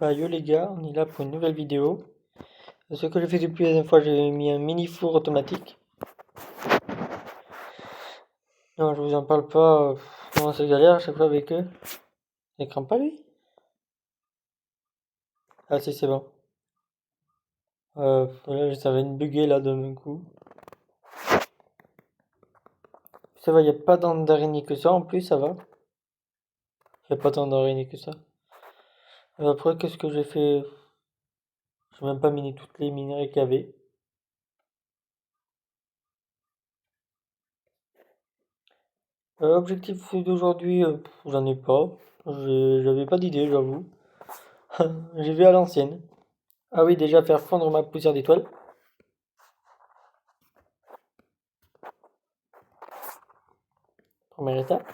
Bah yo les gars, on est là pour une nouvelle vidéo. Ce que j'ai fait depuis la dernière fois, j'ai mis un mini four automatique. Non, je vous en parle pas, comment c'est galère à chaque fois avec eux. Il crame pas lui? Ah si c'est bon. Là, ça va me bugger là d'un coup. Ça va, y a pas tant d'araignées que ça en plus, ça va. Y a pas tant d'araignées que ça. Après, qu'est-ce que j'ai fait? J'ai même pas miné toutes les minerais qu'il y avait. Objectif d'aujourd'hui, j'en ai pas. J'avais pas d'idée, j'avoue. J'ai vu à l'ancienne. Ah oui, déjà faire fondre ma poussière d'étoiles. Première étape.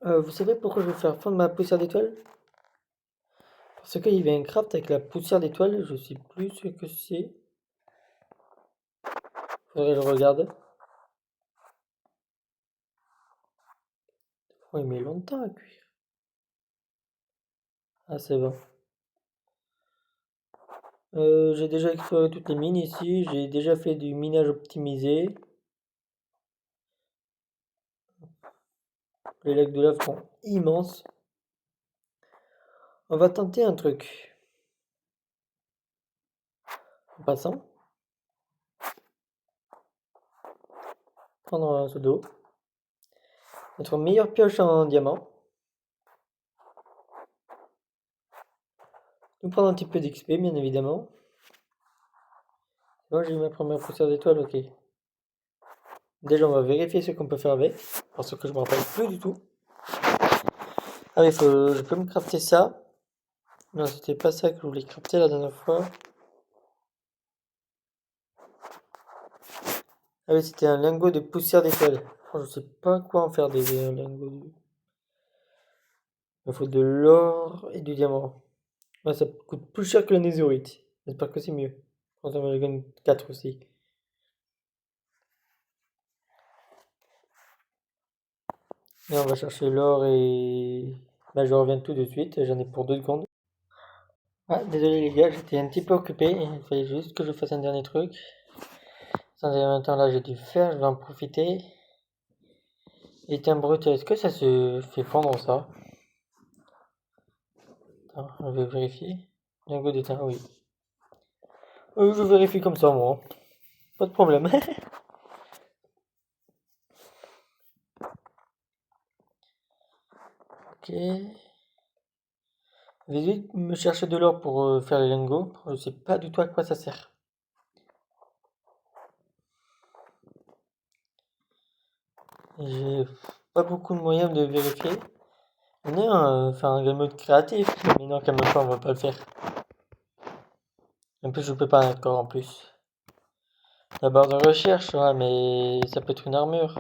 Vous savez pourquoi je vais faire fondre ma poussière d'étoile? Parce qu'il y avait un craft avec la poussière d'étoile, je sais plus ce que c'est. Faudrait que je regarde. Oh, il met longtemps à cuire. Ah, c'est bon. J'ai déjà exploré toutes les mines ici, j'ai déjà fait du minage optimisé. Les lacs de lave sont immenses. On va tenter un truc. En passant, prendre un seau d'eau. Notre meilleure pioche en diamant. Nous prendre un petit peu d'XP, bien évidemment. Moi, j'ai eu ma première poussière d'étoile, ok. Déjà, on va vérifier ce qu'on peut faire avec, parce que je me rappelle plus du tout. Ah oui, je peux me crafter ça. Non, c'était pas ça que je voulais crafter la dernière fois. Ah oui, c'était un lingot de poussière d'étoile. Oh, je sais pas quoi en faire des lingots de... Il me faut de l'or et du diamant. Ouais, ça coûte plus cher que la netherite. J'espère que c'est mieux. Quand on me gagne 4 aussi. Et on va chercher l'or et... Bah, je reviens tout de suite, j'en ai pour 2 secondes. Ah, désolé les gars, j'étais un petit peu occupé. Il fallait juste que je fasse un dernier truc. Attendez, en même temps là j'ai dû faire, je vais en profiter. Éteint brut, est-ce que ça se fait fondre ça? Attends, je vais vérifier. Lingot d'étain, oui. Je vérifie comme ça moi. Pas de problème. Ok. Je vais vite me chercher de l'or pour faire les lingots. Je sais pas du tout à quoi ça sert. J'ai pas beaucoup de moyens de vérifier. On est faire un game mode créatif, mais non, quand même pas, on va pas le faire. En plus, je peux pas encore en plus. La barre de recherche, ouais, mais ça peut être une armure.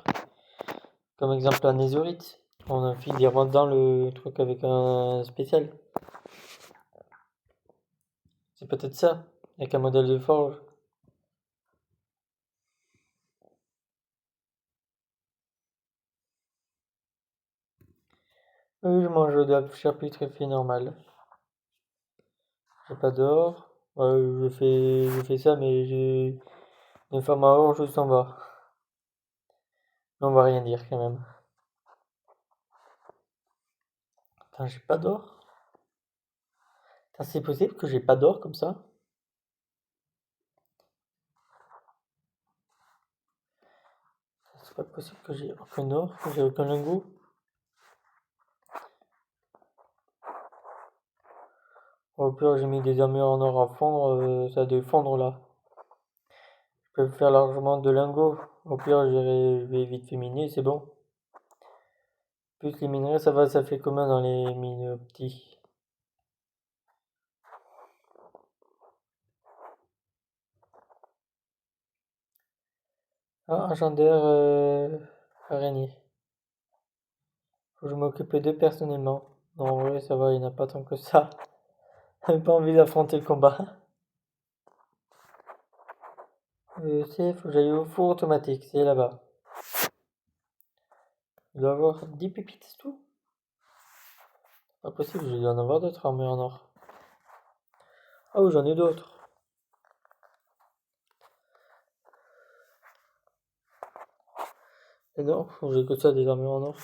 Comme exemple la netherite. On a fait des dans le truc avec un spécial. C'est peut-être ça, avec un modèle de forge. Oui, je mange de la charpie très fine normale. J'ai pas d'or. Ouais, je fais ça, mais j'ai une forme à or juste en bas. On va rien dire quand même. Attends, j'ai pas d'or? Attends, c'est possible que j'ai pas d'or comme ça? C'est pas possible que j'ai aucun or, que j'ai aucun lingot. Au pire, j'ai mis des armures en or à fondre, ça a dû fondre là. Je peux faire largement de lingots. Au pire, je vais vite fait miner, c'est bon. Plus les minerais, ça va, ça fait commun dans les mines petits. Ah, agent d'air araignée. Faut que je m'occupe d'eux personnellement. Non, en vrai, ça va, il n'y en a pas tant que ça. J'ai pas envie d'affronter le combat. Faut que j'aille au four automatique, c'est là-bas. Il doit avoir 10 pépites, c'est tout. Pas possible, je dois en avoir d'autres armures en or. Ah oui, j'en ai d'autres. Et non, j'ai que ça des armures en or.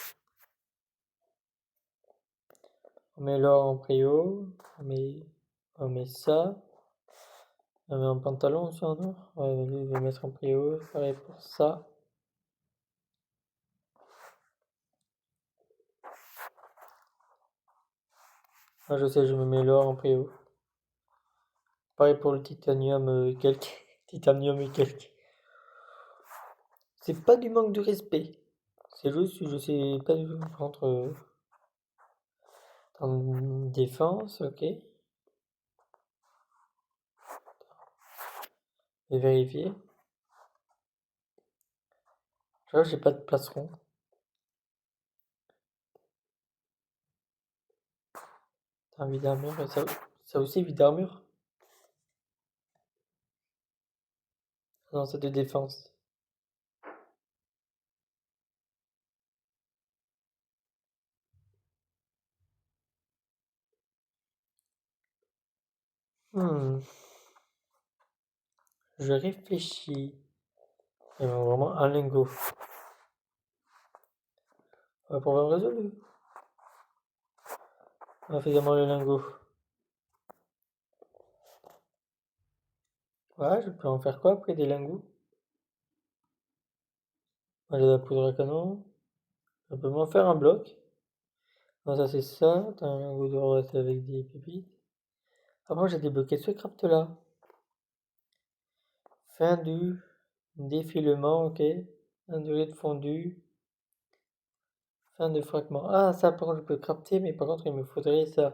On met l'or en prio, on met ça. On met un pantalon aussi en or. Ouais, lui, je vais mettre en prio, pareil pour ça. Ah, je sais, je me mets l'or en prio. Pareil pour le titanium quelques. Titanium et quelques. C'est pas du manque de respect. C'est juste, je sais pas du tout entre en défense, ok. Je vais vérifier. Je vois, j'ai pas de plastron. T'as un vide d'armure, ça aussi vide d'armure? Non, c'est de défense. Je réfléchis. Il y a vraiment un lingot. Problème résolu. Fais-moi le lingot. Ouais, je peux en faire quoi après des lingots? J'ai de la poudre à canon. Je peux m'en faire un bloc. Non, ça c'est ça. T'as un lingot d'or avec des pépites. Après, j'ai débloqué ce craft là. Fin du défilement, ok. Un durée de fondu. Fin de fragment. Ah, ça par contre je peux crafter, mais par contre il me faudrait ça.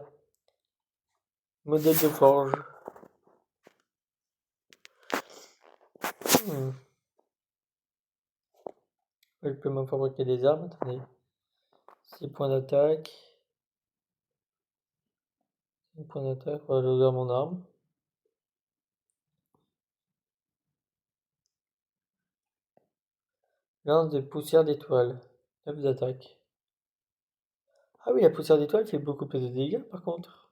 Modèle de forge. Je peux me fabriquer des armes, attendez. 6 points d'attaque. 6 points d'attaque, voilà, je regarde mon arme. Lance de poussière d'étoile. 9 d'attaque. Ah oui, la poussière d'étoile fait beaucoup plus de dégâts par contre.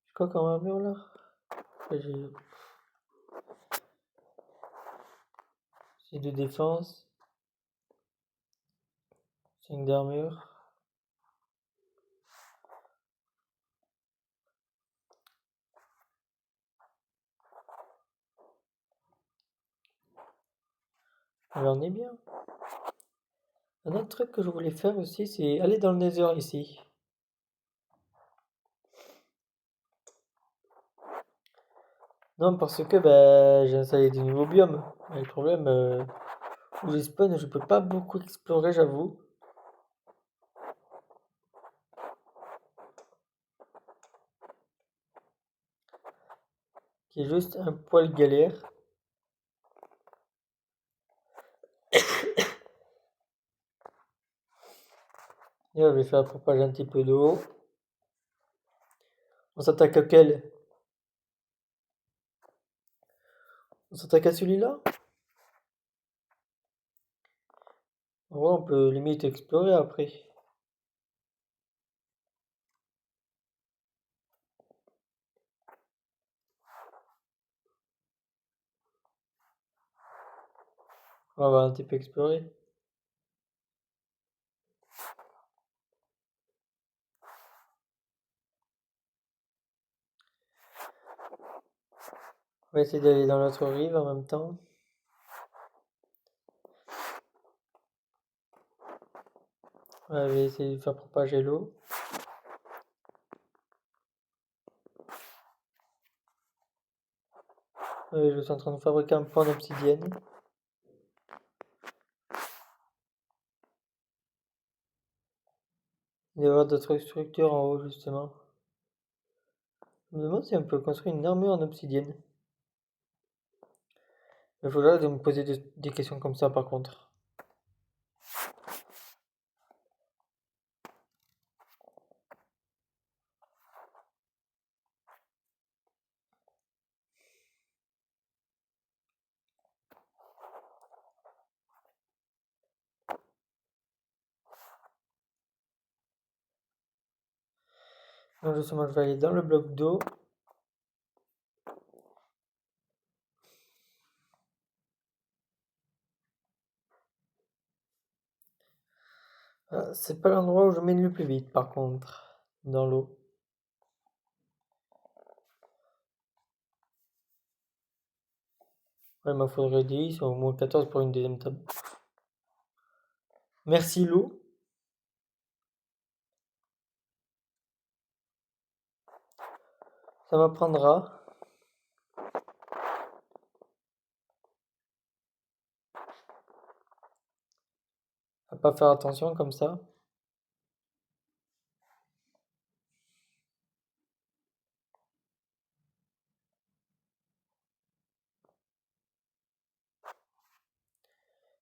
Je crois qu'en armure là. C'est de défense. 5 d'armure. Alors on est bien. Un autre truc que je voulais faire aussi, c'est aller dans le Nether ici. Non, parce que j'ai installé des nouveaux biomes. Et le problème, où j'ai spawn, je peux pas beaucoup explorer, j'avoue. Qui est juste un poil galère. Et là, je vais faire propager un petit peu d'eau. On s'attaque à quel? On s'attaque à celui-là? Ouais, on peut limite explorer après. On va un petit peu explorer. On va essayer d'aller dans l'autre rive en même temps. On va essayer de faire propager l'eau. Je suis en train de fabriquer un point d'obsidienne. Il doit y avoir d'autres structures en haut justement. Je me demande si on peut construire une armure en obsidienne. Il faudra de me poser des questions comme ça par contre. Donc justement, je vais aller dans le bloc d'eau. C'est pas l'endroit où je mène le plus vite, par contre, dans l'eau. Ouais, il m'en faudrait 10 ou au moins 14 pour une deuxième table. Merci l'eau. Ça m'apprendra à pas faire attention comme ça.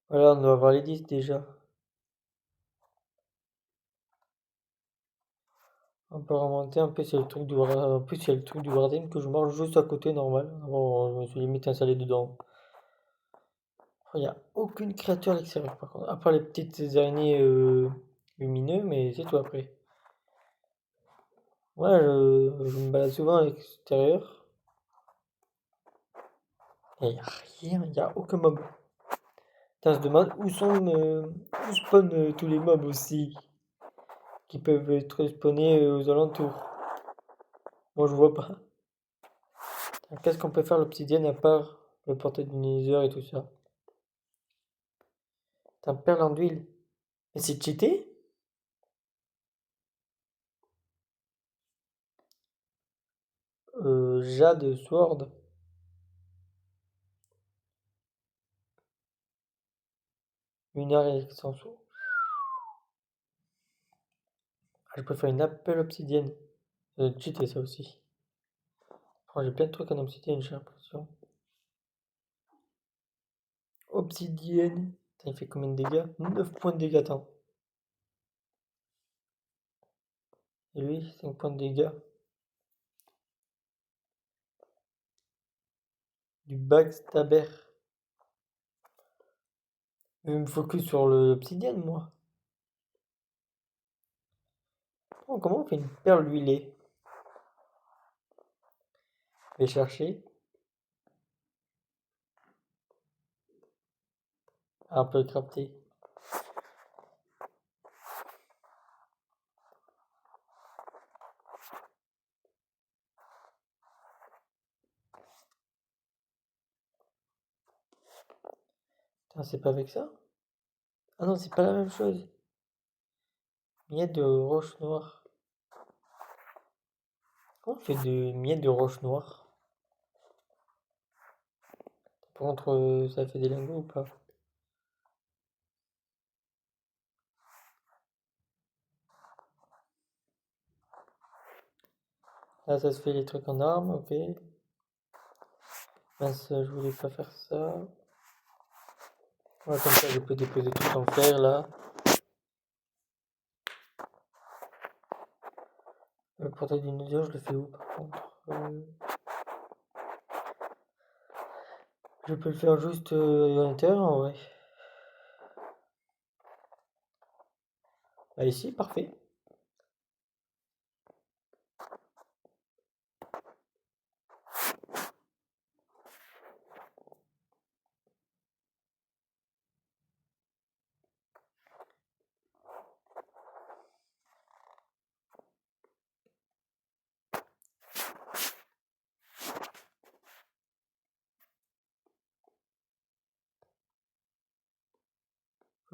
Voilà, on doit avoir les 10 déjà. On peut remonter, en plus il y a le truc du en plus il y a le truc du Warden que je marche juste à côté normal. Bon, je me suis limite installé dedans. Il n'y a aucune créature à l'extérieur par contre. À part les petites araignées lumineux, mais c'est tout après. Ouais, je me balade souvent à l'extérieur. Et il n'y a rien, il n'y a aucun mob. Putain, je se demande où spawnent tous les mobs aussi. Qui peuvent être spawnés aux alentours. Moi je vois pas. Qu'est-ce qu'on peut faire l'obsidienne à part le portail du Nether et tout ça? T'as un perle en d'huile. Mais c'est cheaté? Jade Sword. Lunar extension. Ah, je préfère une Apple obsidienne. Cheaté ça aussi. Oh, j'ai plein de trucs en obsidienne, j'ai l'impression. Obsidienne. Putain, il fait combien de dégâts? 9 points de dégâts, attends. Et lui, 5 points de dégâts. Du backstabber. Je me focus sur l'obsidienne, moi. Oh, comment on fait une perle huilée? Je vais chercher. Ah, on peut le crafter. Putain, c'est pas avec ça? Ah non, c'est pas la même chose. Miette de roche noire. Comment on fait de miette de roche noire? Par contre, ça fait des lingots ou pas? Là, ça se fait les trucs en armes, ok. Mince, je voulais pas faire ça. Ouais, comme ça, je peux déposer tout en fer là. Le portail du Nether, je le fais où par contre? Je peux le faire juste à l'intérieur en vrai. Ah, ici, parfait.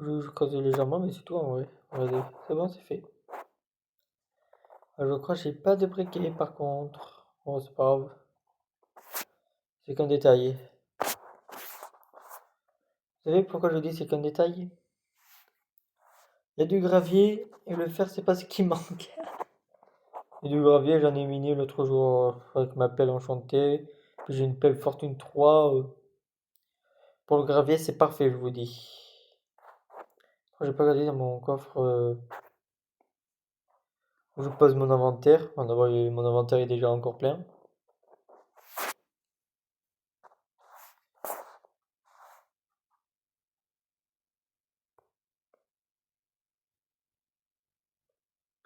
Je creuse légèrement, mais c'est tout en vrai. Regardez, c'est bon, c'est fait. Ah, je crois que j'ai pas de briquet par contre. Bon, c'est pas grave. C'est qu'un détail. Vous savez pourquoi je dis c'est qu'un détail? Il y a du gravier et le fer, c'est pas ce qui manque. Et du gravier, j'en ai miné l'autre jour avec ma pelle enchantée. Puis j'ai une pelle fortune 3. Pour le gravier, c'est parfait, je vous dis. J'ai pas regardé dans mon coffre où je pose mon inventaire. D'abord, mon inventaire est déjà encore plein.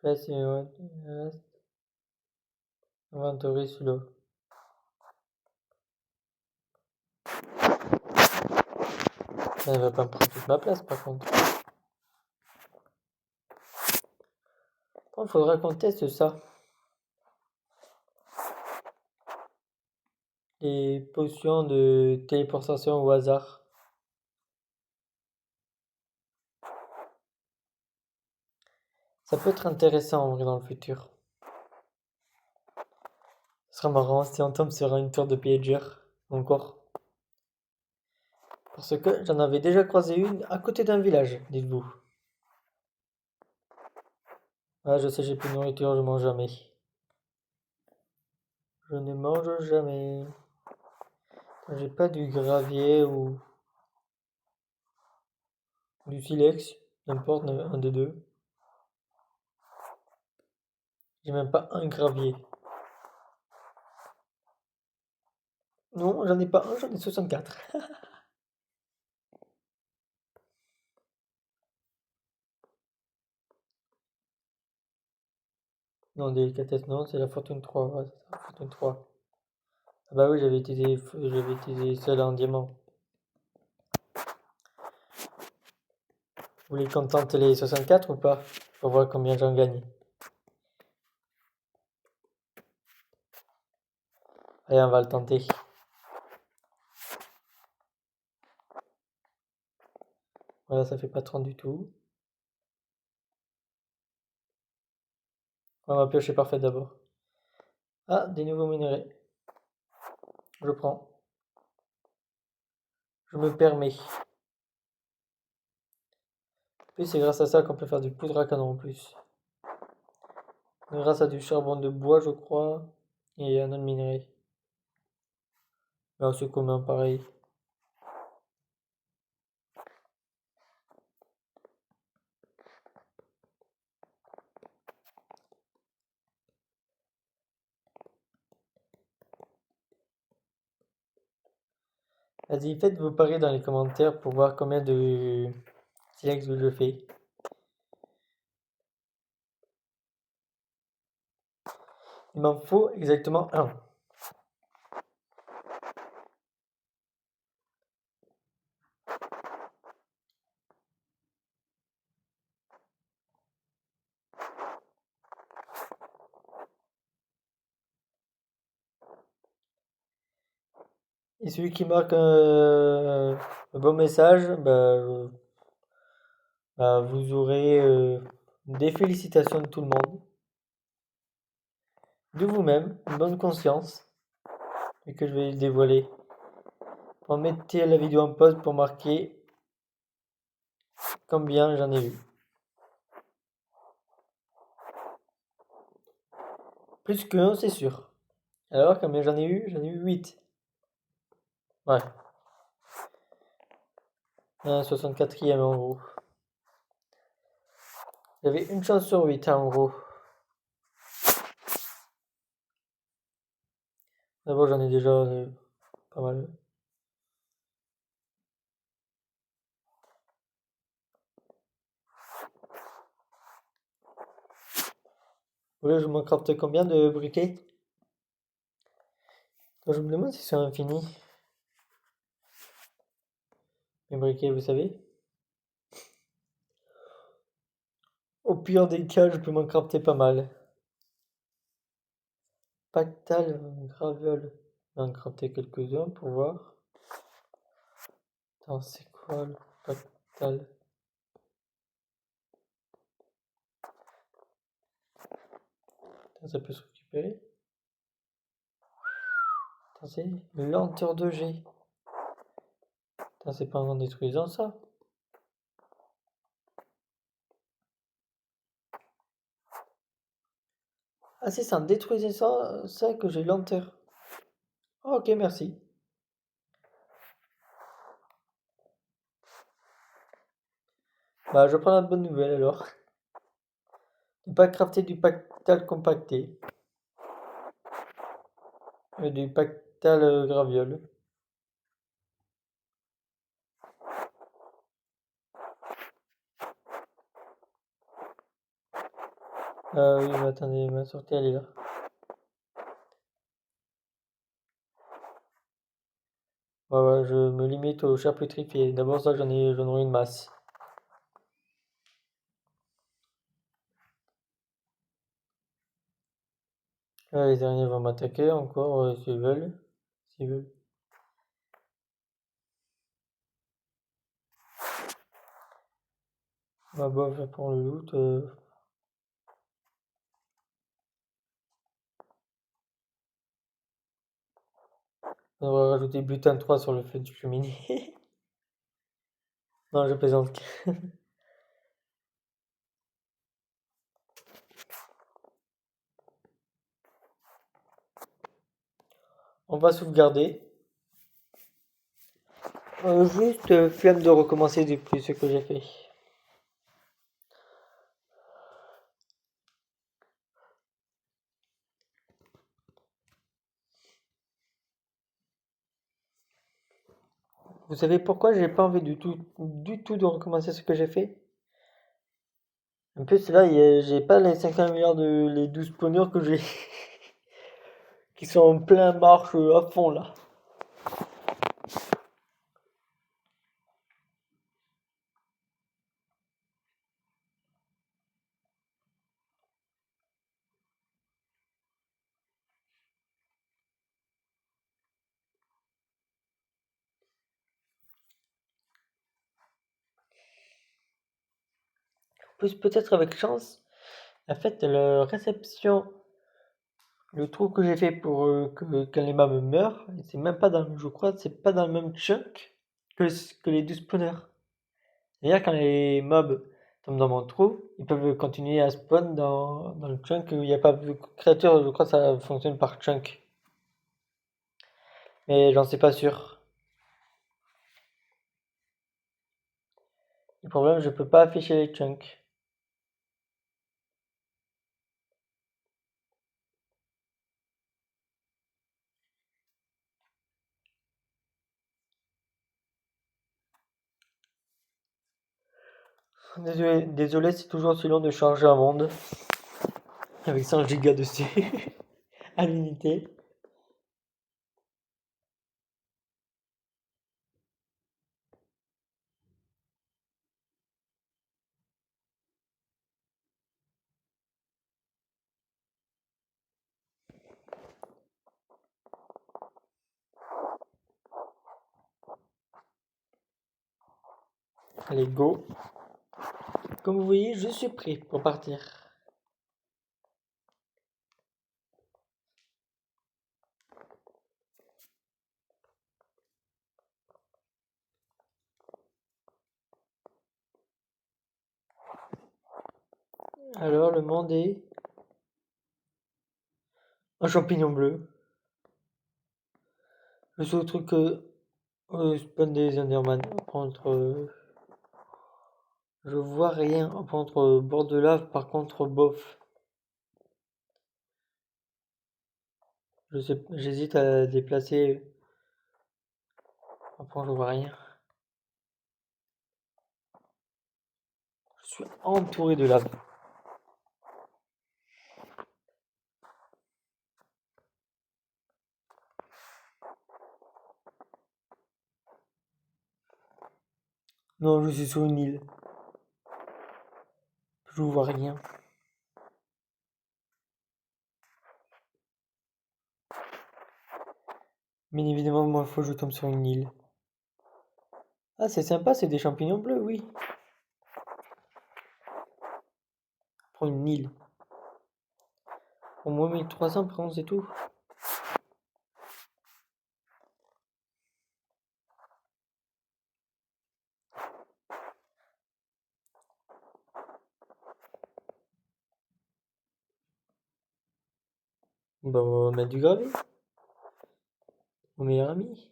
Là, c'est. Ouais, Inventory celui-là. Elle va pas me prendre toute ma place par contre. Il faudra qu'on teste ça. Les potions de téléportation au hasard. Ça peut être intéressant en vrai dans le futur. Ce sera marrant si on tombe sur une tour de pillager encore. Parce que j'en avais déjà croisé une à côté d'un village, dites-vous. Ah, je sais, j'ai plus de nourriture, je mange jamais. Je ne mange jamais. J'ai pas du gravier ou du silex, n'importe, un des deux. J'ai même pas un gravier. Non, j'en ai pas un, j'en ai 64. Non, délicatesse, non, c'est la fortune 3. Ouais, c'est ça, la fortune 3. Ah bah oui, j'avais utilisé celle en diamant. Vous voulez qu'on tente les 64 ou pas? Pour voir combien j'en gagne. Allez, on va le tenter. Voilà, ça fait pas 30 du tout. On va piocher parfait d'abord. Ah, des nouveaux minerais. Je prends. Je me permets. Puis c'est grâce à ça qu'on peut faire du poudre à canon en plus. Grâce à du charbon de bois, je crois. Et un autre minerai. Là, c'est commun, pareil. Vas-y, faites vos paris dans les commentaires pour voir combien de silex je fais. Il m'en faut exactement un. Et celui qui marque un bon message, vous aurez des félicitations de tout le monde, de vous-même, une bonne conscience, et que je vais dévoiler. Mettez la vidéo en pause pour marquer combien j'en ai eu. Plus que 1, c'est sûr. Alors, combien j'en ai eu? J'en ai eu 8. Ouais. Un 64e en gros. J'avais une chance sur 8 en gros. D'abord, j'en ai déjà pas mal. Vous voulez que je m'en crafte combien de briquets? Je me demande si c'est infini. Les briquets, vous savez. Au pire des cas, je peux m'en crafter pas mal. Pactal, graviole. Je vais en crafter quelques-uns pour voir. Attends, c'est quoi le pactal? Attends, ça peut se récupérer. Attends, c'est lenteur de G. Attends, c'est pas en détruisant ça. Ah, c'est en détruisant ça que j'ai lenteur. Ah, ok, merci. Bah, je prends la bonne nouvelle alors. Ne pas crafter du pactal compacté. Du pactal graviole. Oui, mais attendez, ma sortie elle est là. je me limite aux chats pétrifiés. D'abord ça, j'en aurai une masse. Là, les derniers vont m'attaquer encore, s'ils veulent. S'ils veulent. Bah bof, pour le loot. On devrait rajouter butin 3 sur le feu du cheminée. Non, je plaisante. On va sauvegarder. Juste flemme de recommencer depuis ce que j'ai fait. Vous savez pourquoi j'ai pas envie du tout de recommencer ce que j'ai fait? En plus là, j'ai pas les 50 milliards de les 12 spawners que j'ai qui sont en plein marche à fond là. En plus peut-être avec chance, en fait la réception, le trou que j'ai fait pour que les mobs meurent, c'est même pas dans, je crois, c'est pas dans le même chunk que les 12 spawners. C'est-à-dire quand les mobs tombent dans mon trou, ils peuvent continuer à spawn dans le chunk où il n'y a pas de créature, je crois que ça fonctionne par chunk. Mais j'en sais pas sûr. Le problème, je peux pas afficher les chunks. Désolé, c'est toujours aussi long de charger un monde. Avec 100 gigas dessus. À l'unité. Allez, go. Comme vous voyez, je suis prêt pour partir. Alors, le monde est un champignon bleu. Le seul truc que spawn des Enderman. Contre, je vois rien. Contre bord de lave, par contre, bof. Je sais, j'hésite à déplacer. Après, je vois rien. Je suis entouré de lave. Non, je suis sur une île. Je vois rien. Bien évidemment, moi, il faut que je tombe sur une île. Ah, c'est sympa, c'est des champignons bleus, oui. Pour une île. Au moins 1300, par contre, c'est tout. Bah, on va mettre du gravier. Mon meilleur ami.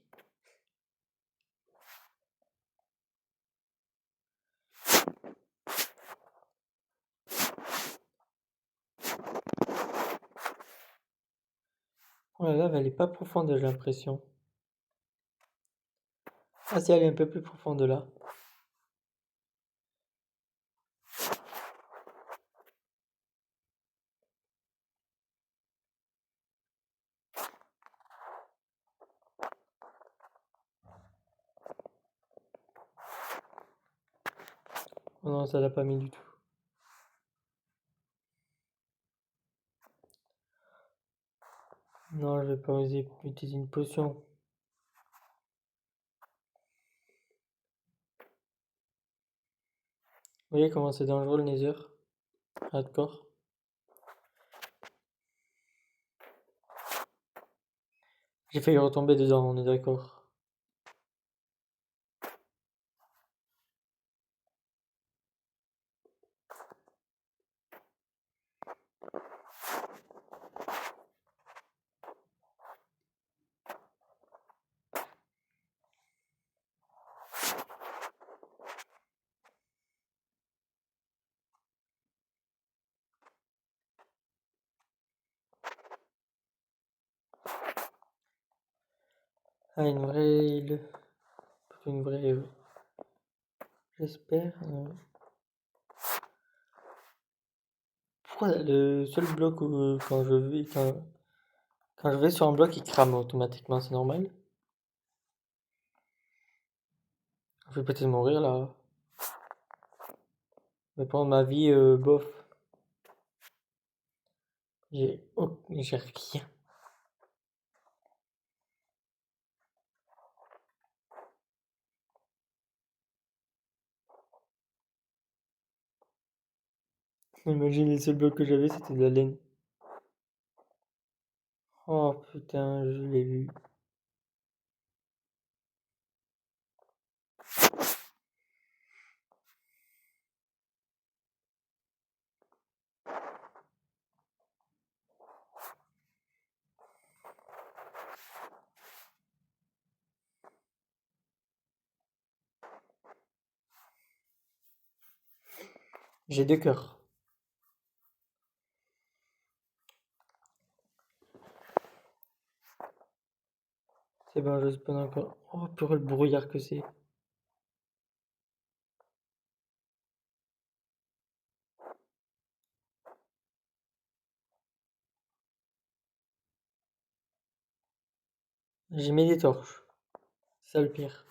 Oh, la lave, elle est pas profonde, j'ai l'impression. Ah, si, elle est un peu plus profonde là. Oh non, ça l'a pas mis du tout. Non, je vais pas oser utiliser une potion. Vous voyez comment c'est dangereux le Nether? Hardcore. J'ai failli retomber dedans, on est d'accord. Ah, une vraie île. Une vraie... J'espère. Pourquoi le seul bloc où quand je vais sur un bloc il crame automatiquement, c'est normal? Je vais peut-être mourir là. Mais pendant ma vie, bof. J'ai rien. Imagine les seuls blocs que j'avais c'était de la laine. Oh putain, je l'ai vu. J'ai 2 cœurs. C'est bon, je spawn encore. Oh purée, le brouillard que c'est. J'ai mis des torches. C'est ça le pire.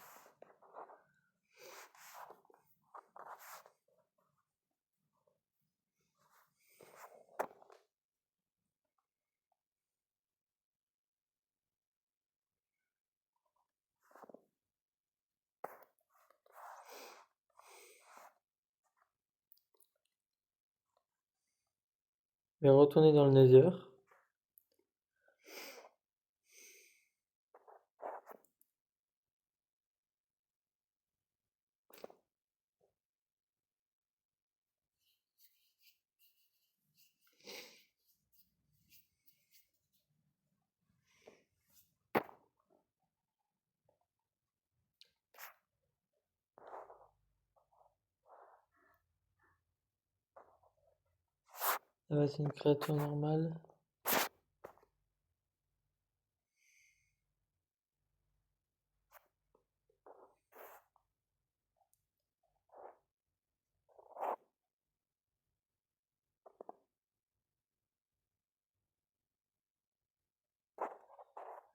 Je vais retourner dans le Nether. Ça va, c'est une créature normale.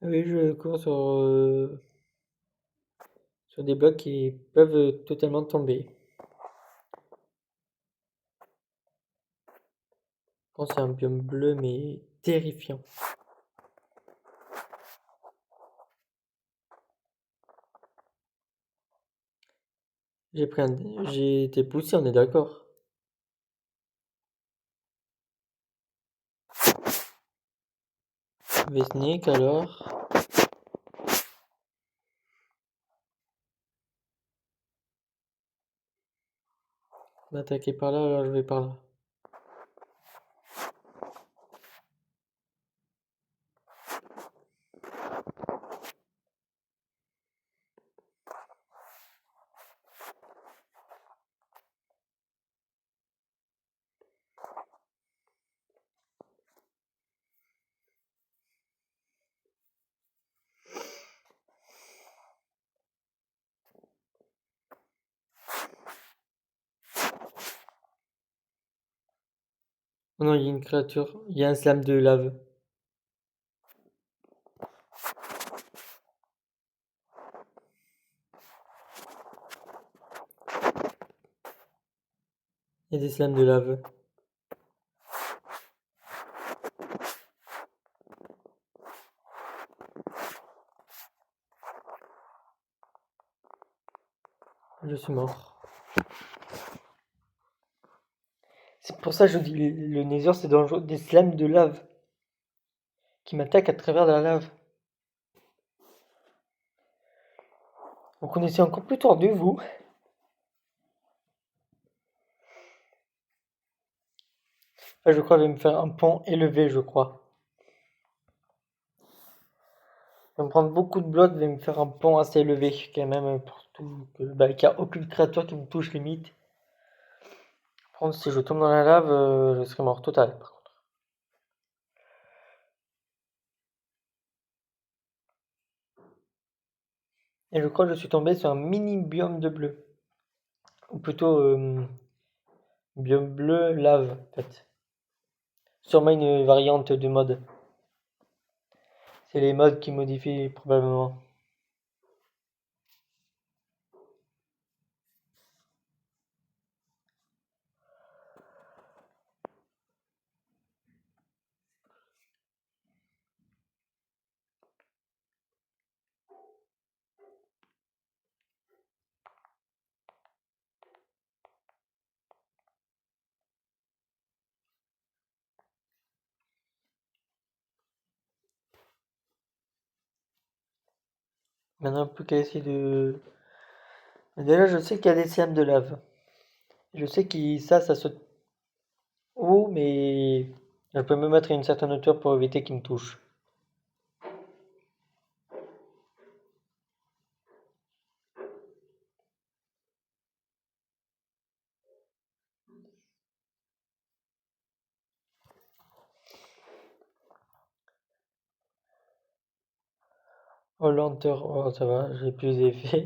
Oui, je cours sur des blocs qui peuvent totalement tomber. Je pense que c'est un biome bleu mais terrifiant. J'ai été poussé, on est d'accord. Vesnik alors. M'attaquer par là, alors je vais par là. Oh non, il y a une créature, il y a un slam de lave. Et des slimes de lave. Je suis mort. C'est pour ça que je dis le Nether c'est dangereux. Des slimes de lave qui m'attaquent à travers la lave. Donc on essaie encore plus tordu, vous. Là, je crois que je vais me faire un pont élevé, je crois. Je vais me prendre beaucoup de blocs, je vais me faire un pont assez élevé, quand même, pour tout. Qu'il n'y a aucune créature qui me touche limite. Par contre, si je tombe dans la lave, je serai mort total, par contre. Et je crois que je suis tombé sur un mini biome de bleu. Ou plutôt, biome bleu lave, en fait. Sûrement une variante de mode. C'est les modes qui modifient probablement. Maintenant, plus qu'à essayer de. Déjà, je sais qu'il y a des slimes de lave. Je sais que ça saute haut, mais je peux me mettre à une certaine hauteur pour éviter qu'il me touche. Oh, lenteur, oh, ça va, j'ai plus d'effets.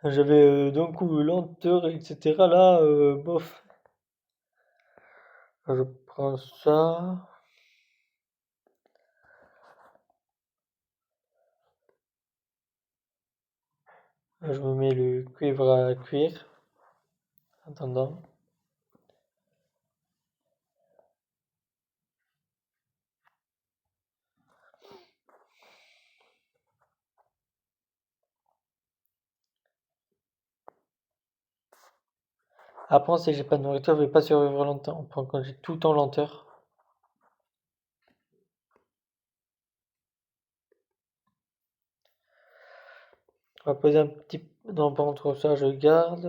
J'avais d'un coup lenteur, etc. Là, bof. Je prends ça. Je me mets le cuivre à cuire. En attendant. Après, si j'ai pas de nourriture, je vais pas survivre longtemps. Quand j'ai tout en lenteur. On va poser un petit. Non, par contre, ça, je garde.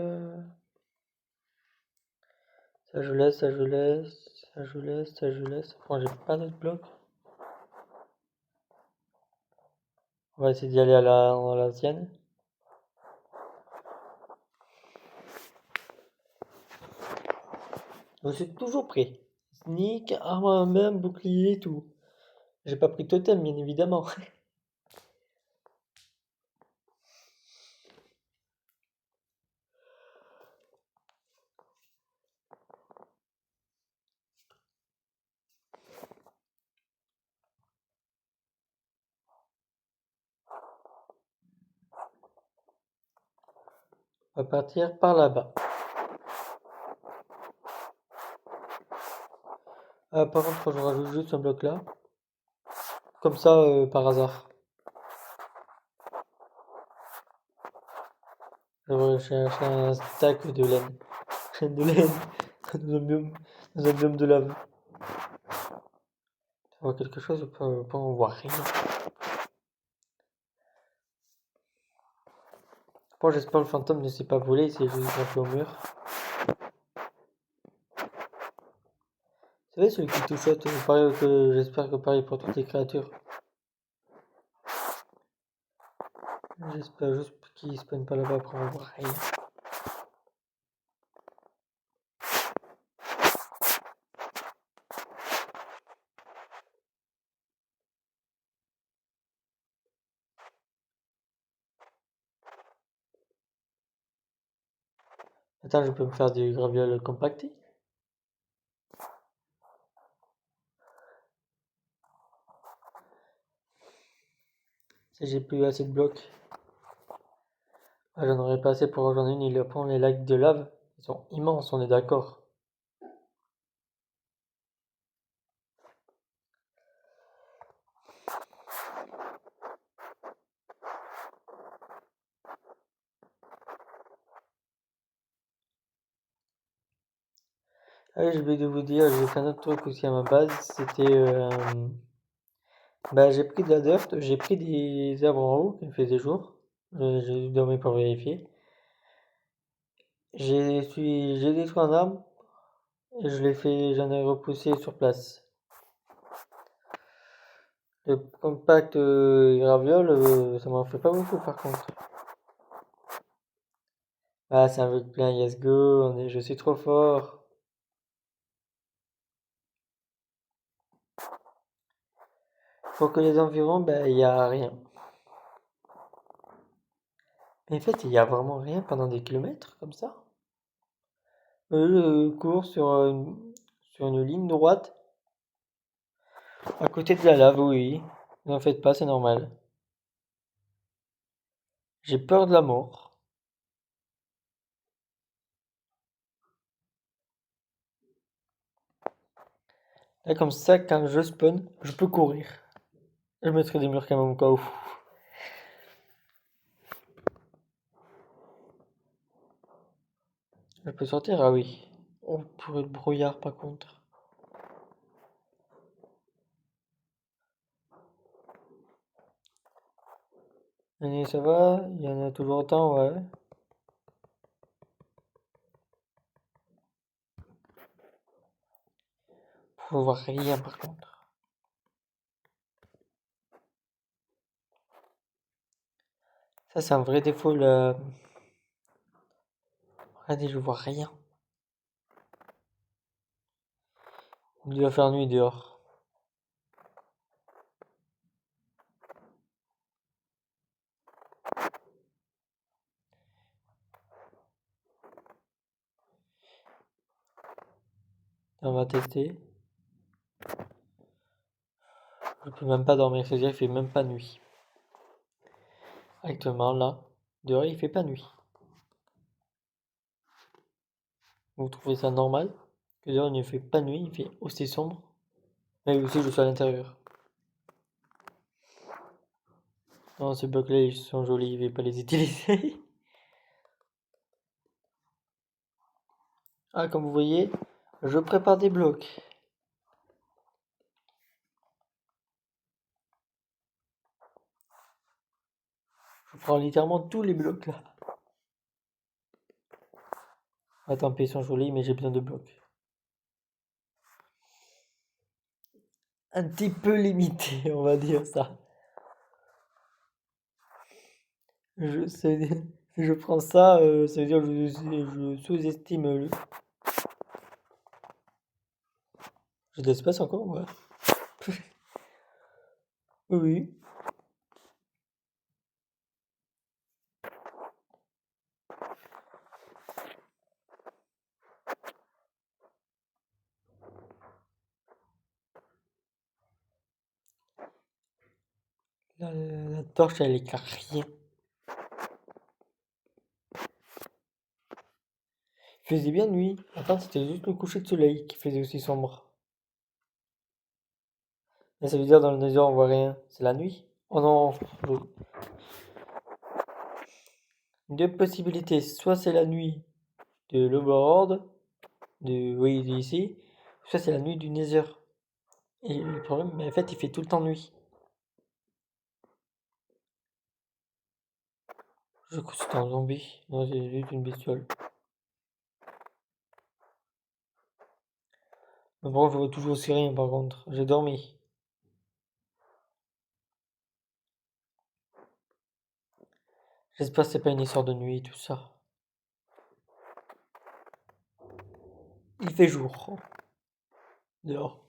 Ça, je laisse, ça, je laisse. Ça, je laisse, ça, je laisse. Après, j'ai pas d'autres blocs. On va essayer d'y aller à l'ancienne. Je suis toujours prêt. Sneak, arme à main, bouclier, tout. J'ai pas pris totem, bien évidemment. On va partir par là-bas. Ah, par contre, je rajoute juste un bloc là. Comme ça, par hasard. Je vais chercher un stack de laine. De laine. Dans un biome de lave. On voit quelque chose ou pas on voit rien. Bon, j'espère que le fantôme ne s'est pas volé, c'est juste grimpé au mur. Vous savez, celui qui touche j'espère que pareil pour toutes les créatures. J'espère juste qu'il spawn pas là-bas pour on voit rien. Attends, je peux me faire du graviole compacté. Si j'ai plus assez de blocs. Ah, j'en aurais pas assez pour rejoindre une île. Après, les lacs de lave, ils sont immenses, on est d'accord. Ah oui, j'ai oublié de vous dire, j'ai fait un autre truc aussi à ma base, c'était bah j'ai pris de la dirt, j'ai pris des arbres en haut, il fait des jours, j'ai dormi pour vérifier. J'ai détruit un arbre et j'en ai repoussé sur place. Le compact graviole, ça m'en fait pas beaucoup par contre. Ah, c'est un jeu de plein, let's go, je suis trop fort. Pour que les environs, bah il y a rien. Mais en fait, il y a vraiment rien pendant des kilomètres comme ça. Je cours sur une ligne droite à côté de la lave, oui. N'en faites pas, c'est normal. J'ai peur de la mort. Là, comme ça, quand je spawn, je peux courir. Je mettrai des murs quand même au cas où. Je peux sortir? Ah oui. Oh, pour le brouillard par contre. Allez, ça va? Il y en a toujours autant, ouais. Faut voir rien par contre. Ça, c'est un vrai défaut, là. Regardez, je vois rien. Il doit faire nuit dehors. On va tester. Je peux même pas dormir, c'est-à-dire qu'il fait même pas nuit. Actuellement, là, dehors, il fait pas nuit. Vous trouvez ça normal? Que dehors, il ne fait pas nuit, il fait aussi sombre. Mais aussi, je suis à l'intérieur. Non, ces blocs-là, ils sont jolis, je vais pas les utiliser. Ah, comme vous voyez, je prépare des blocs. Je prends littéralement tous les blocs là. Ah, tant pis, ils sont jolis, mais j'ai besoin de blocs. Un petit peu limité, on va dire ça. Si je prends ça, ça veut dire que je sous-estime j'ai de l'espace encore, ouais. Oui. La torche, elle éclaire rien. Il faisait bien nuit. Attends, c'était juste le coucher de soleil qui faisait aussi sombre. Mais ça veut dire dans le Nether on voit rien. C'est la nuit? Oh non. Deux possibilités. Soit c'est la nuit de l'Overworld, oui, d'ici. Soit c'est la nuit du Nether. Et le problème, mais en fait, il fait tout le temps nuit. Je crois que c'est un zombie. Non, c'est juste une bestiole. Mais bon, je vois toujours aussi rien par contre. J'ai dormi. J'espère que c'est pas une histoire de nuit, tout ça. Il fait jour. Dehors.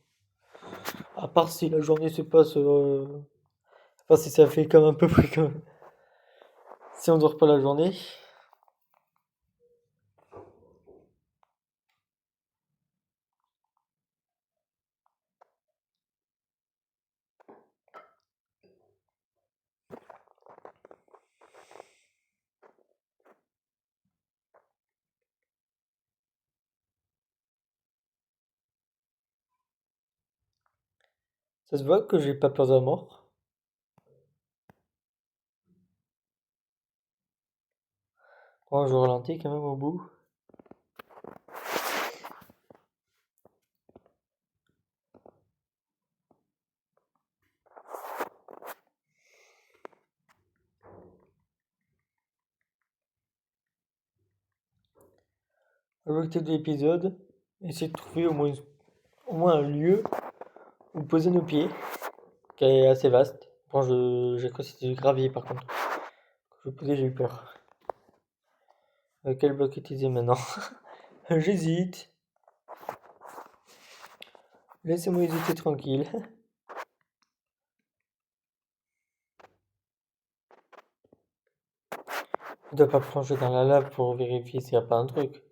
À part si la journée se passe. Enfin, si ça fait comme un peu près comme. Si on dort pas la journée. Ça se voit que j'ai pas peur de la mort. Bon, je ralentis quand même au bout. l'objectif de l'épisode, essayer de trouver au moins un lieu où poser nos pieds, qui est assez vaste. Bon, j'ai cru que c'était du gravier par contre. Quand je posais, j'ai eu peur. Quel bloc utiliser maintenant? J'hésite. Laissez-moi hésiter tranquille. Je dois pas plonger dans la lave pour vérifier s'il n'y a pas un truc.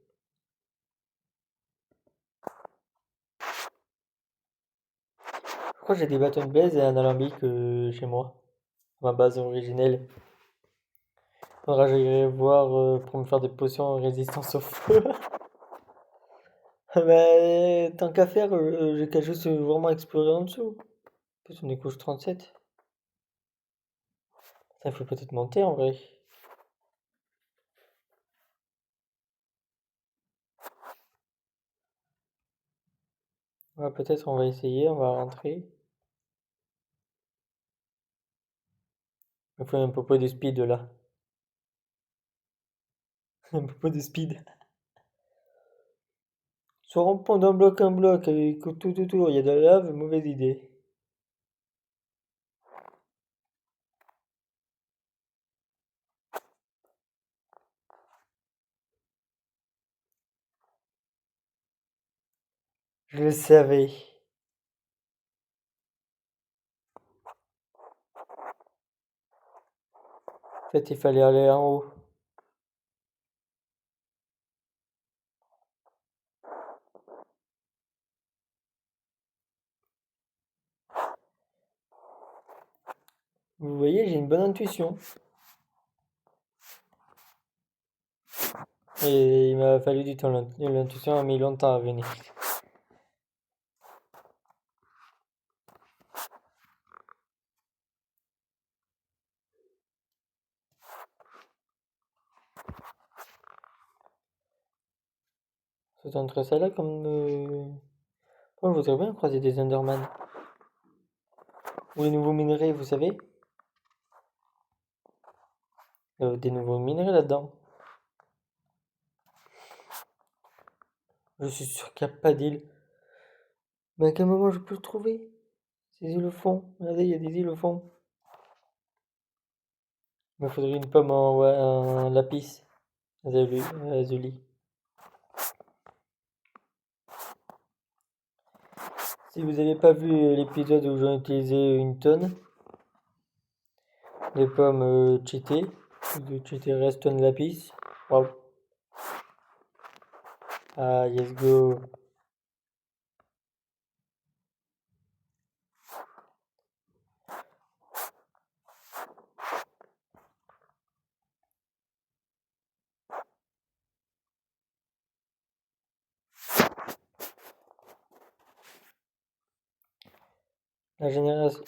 Je crois que j'ai des bâtons de blaze et un alambic chez moi. Ma base originelle. Faudra que j'aille voir pour me faire des potions en résistance au feu. Bah, tant qu'à faire, j'ai qu'à juste vraiment explorer en dessous. En plus, on est couche 37. Ça faut peut-être monter en vrai. Ouais, peut-être on va essayer, on va rentrer. Il faut un popo de speed là. Un popo de speed. Soit rampant d'un bloc un bloc avec tout autour, il y a de la lave, mauvaise idée. Je le savais. En fait, il fallait aller en haut. Vous voyez, j'ai une bonne intuition. Et il m'a fallu du temps. L'intuition a mis longtemps à venir. C'est entre celle-là comme... Oh, je voudrais bien croiser des Enderman. Ou les nouveaux minerais, vous savez? Des nouveaux minerais là-dedans. Je suis sûr qu'il n'y a pas d'île. Mais à quel moment je peux le trouver? Ces îles au fond. Regardez, il y a des îles au fond. Il me faudrait une pomme en ouais, un lapis. Azuli. Si vous n'avez pas vu l'épisode où j'ai utilisé une tonne de pommes cheatées, de cheater Redstone lapis. Waouh. Ah, yes go. La génération.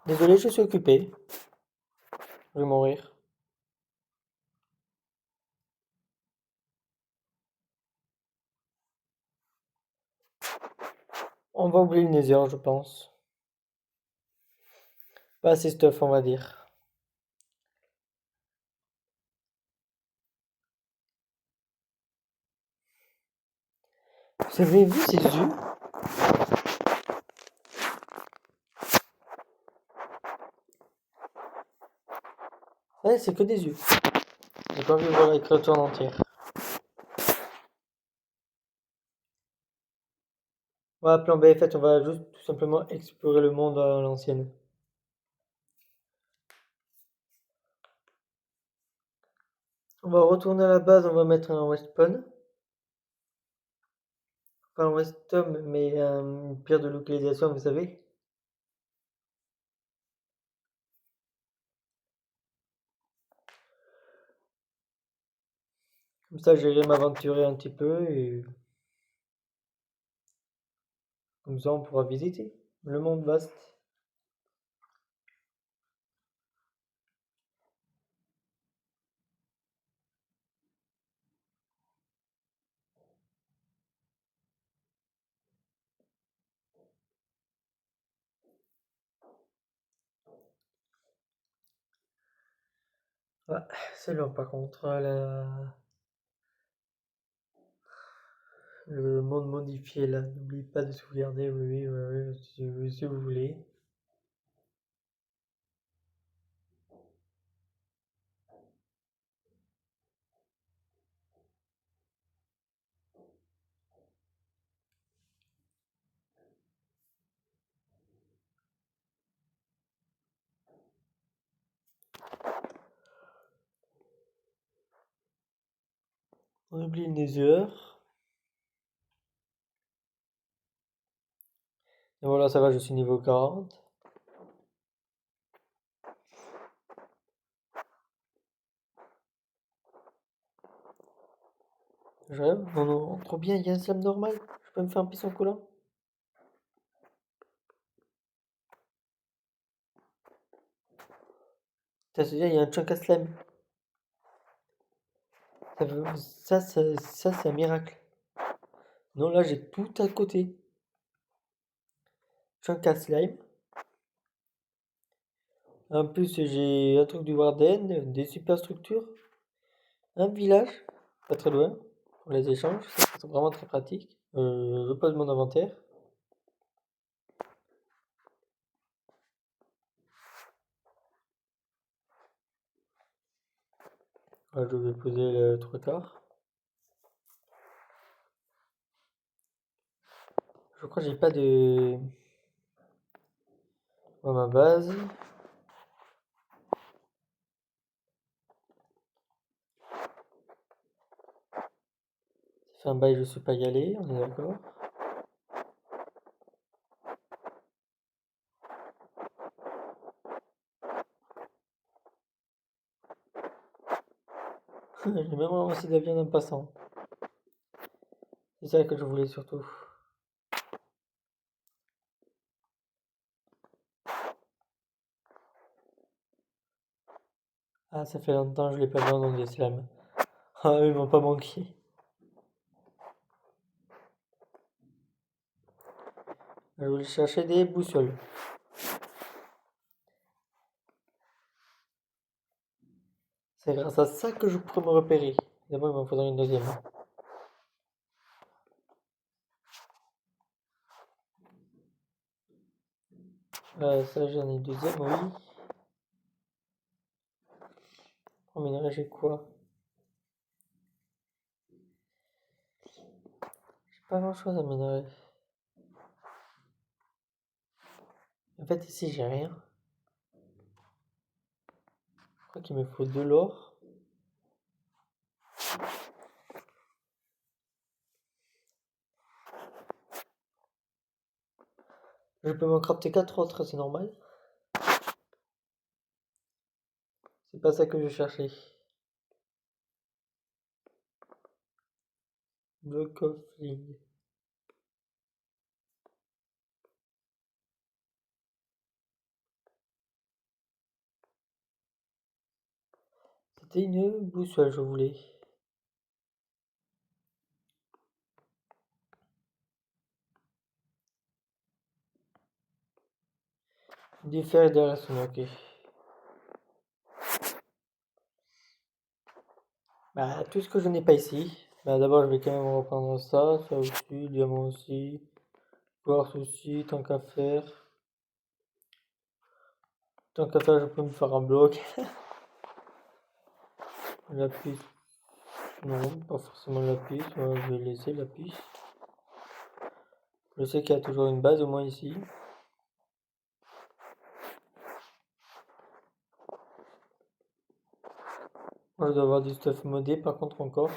Désolé, je suis occupé. Je vais mourir. On va oublier le Nether, je pense. Pas assez stuff, on va dire. Vous avez vu ces yeux? Ouais, c'est que des yeux. J'ai pas envie de voir la créature en entière. Ouais, plan B, en fait, on va juste tout simplement explorer le monde à l'ancienne. On va retourner à la base, on va mettre un respawn. Pas un restom, mais une pierre de localisation, vous savez. Comme ça, j'irai m'aventurer un petit peu et comme ça, on pourra visiter le monde vaste. Ouais, c'est long par contre. Le monde modifié là. N'oublie pas de sauvegarder. Oui, si vous voulez. On oublie les heures. Et voilà, ça va, je suis niveau 40. Je rêve. Non, non, trop bien, il y a un slam normal. Je peux me faire un pisson collant. Ça se dit, il y a un chunk à slam. Ça, c'est un miracle. Non, là, j'ai tout à côté. Chunk à slime. En plus, j'ai un truc du Warden, des superstructures, un village, pas très loin, pour les échanges. Ça, c'est vraiment très pratique. Je pose mon inventaire. Je vais poser le 3/4. Je crois que j'ai pas de... ma base. Ça fait un bail, je suis pas y allé, on est d'accord. J'ai même ramassé de la viande en passant. C'est ça que je voulais surtout. Ah, ça fait longtemps que je l'ai pas vu en des slams. Ah, ils m'ont pas manqué. Je voulais chercher des boussoles. C'est grâce à ça que je pourrais me repérer. D'abord, il m'en faudrait une deuxième. Ça, j'en ai une deuxième, oui. Oh, mais là, j'ai quoi? J'ai pas grand chose à minerai. En fait, ici, j'ai rien. Je crois qu'il me faut de l'or. Je peux m'en crafter 4 autres, c'est normal. C'est pas ça que je cherchais. Block of League. C'était une boussole, je voulais. Du fer et de la sonde, ok. Bah, tout ce que je n'ai pas ici. Bah, d'abord, je vais quand même reprendre ça, ça aussi, diamant aussi, quartz aussi, tant qu'à faire. Tant qu'à faire, je peux me faire un bloc. La puce, non, pas forcément la puce, moi, je vais laisser la puce. Je sais qu'il y a toujours une base, au moins ici. Moi, je dois avoir du stuff modé, par contre, encore.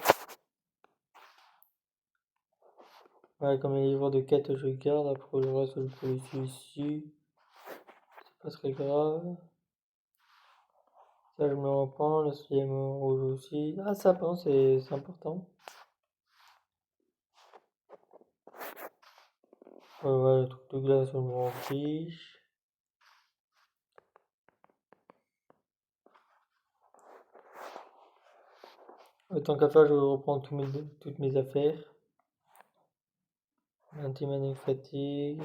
Ouais, comme les livres de quête, je garde. Après, le reste, je peux laisser ici. C'est pas très grave. Ça, je me reprends. Le slime rouge aussi. Ah, ça, par contre, c'est important. Ouais, le truc de glace, je m'en fiche. Tant qu'à faire, je reprends toutes mes affaires. Anti-manic fatigue.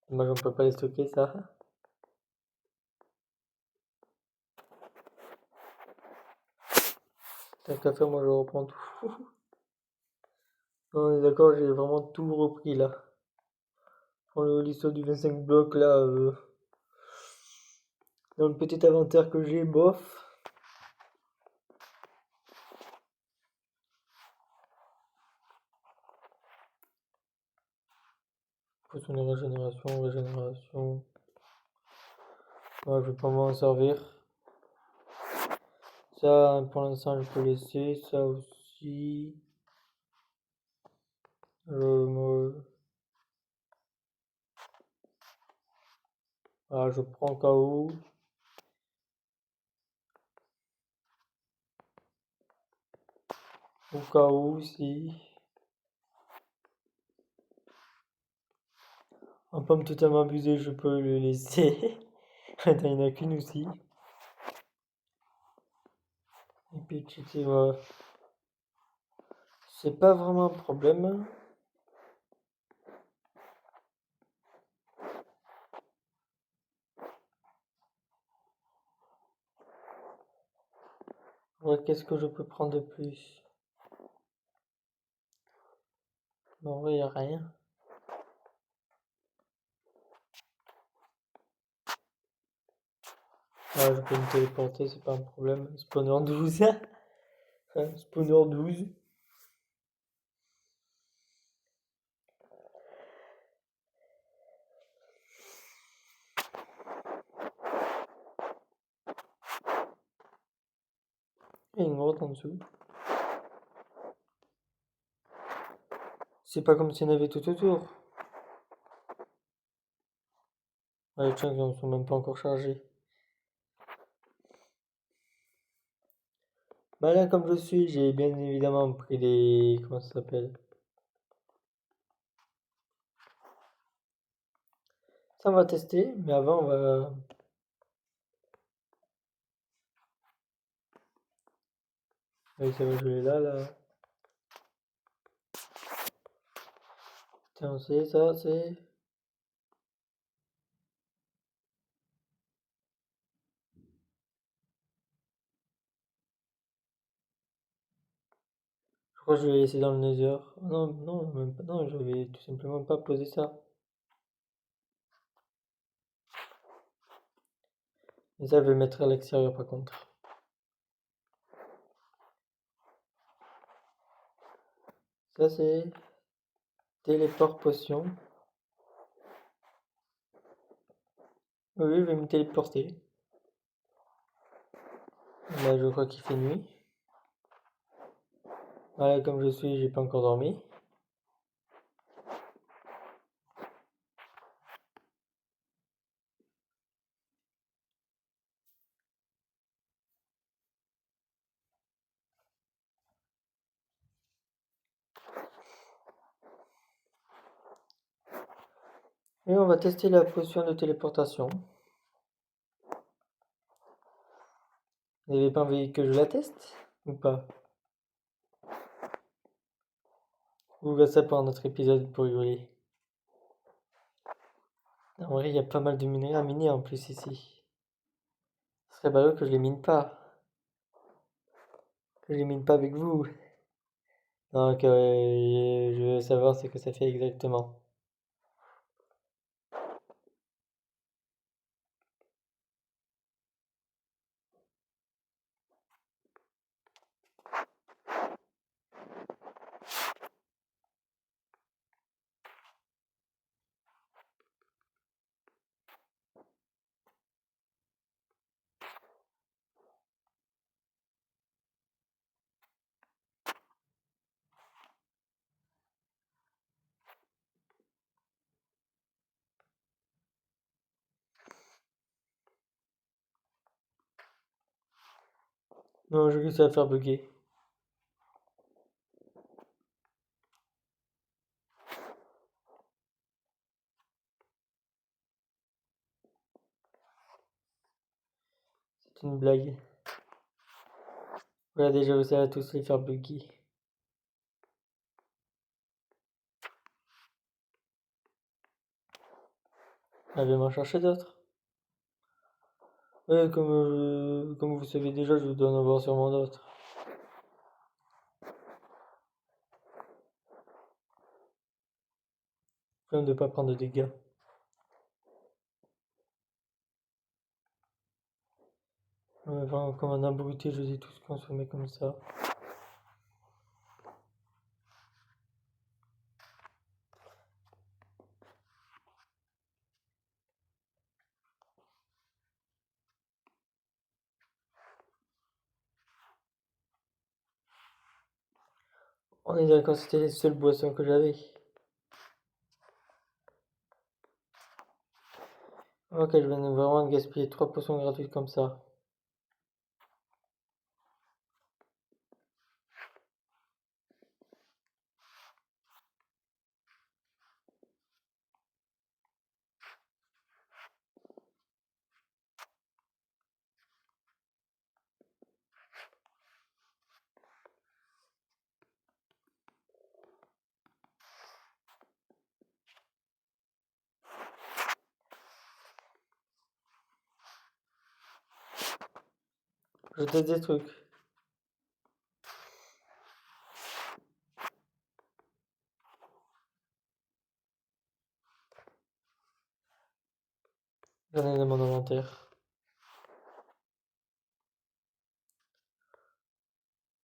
Moi, on peut pas les stocker, ça. Tant qu'à faire, moi je reprends tout. On est d'accord, j'ai vraiment tout repris là. Pour l'histoire du 25 blocs là, dans le petit inventaire que j'ai, bof. Potion de régénération. Ouais, je vais pas m'en servir. Ça, pour l'instant, je peux laisser. Ça aussi. Je prends KO. Au cas où, si. En pomme totalement abusée, je peux le laisser. Attends, il n'y en a qu'une aussi. Et puis, tu sais, c'est pas vraiment un problème. Ouais, qu'est-ce que je peux prendre de plus? En vrai, y a rien. Je peux me téléporter, c'est pas un problème. Spawner 12. Spawner 12. Et une grotte en dessous. C'est pas comme s'il y en avait tout autour. Les chunks ne sont même pas encore chargés. Malin comme je suis, j'ai bien évidemment pris les... Comment ça s'appelle? Ça, on va tester, mais avant, on va... Oui, ça va jouer là. Tiens, c'est ça, c'est... Je crois que je vais laisser dans le nether. Non, non, même pas. Non, je vais tout simplement pas poser ça. Et ça, je vais le mettre à l'extérieur par contre. Ça, c'est... Téléport potion. Oui, je vais me téléporter. Là, je crois qu'il fait nuit. Voilà, comme je suis, j'ai pas encore dormi. Et on va tester la potion de téléportation. Vous n'avez pas envie que je la teste? Ou pas? Ou on ça pour notre épisode pour rigoler? En vrai, il y a pas mal de minerais à miner en plus ici. Ce serait ballot que je les mine pas. Que je les mine pas avec vous. Donc, je veux savoir ce que ça fait exactement. Non, je vais ça faire bugger. C'est une blague. Regardez, j'ai réussi à tous les faire bugger. Je vais m'en chercher d'autres. Ouais, comme vous savez déjà, je dois en avoir sûrement d'autres. quand même de pas prendre de dégâts. Ouais, vraiment, comme un abruti, je les ai tous consommés comme ça. On est d'accord, c'était les seules boissons que j'avais. Ok, je viens vraiment de gaspiller 3 potions gratuites comme ça. Je teste des trucs. J'en ai dans mon inventaire.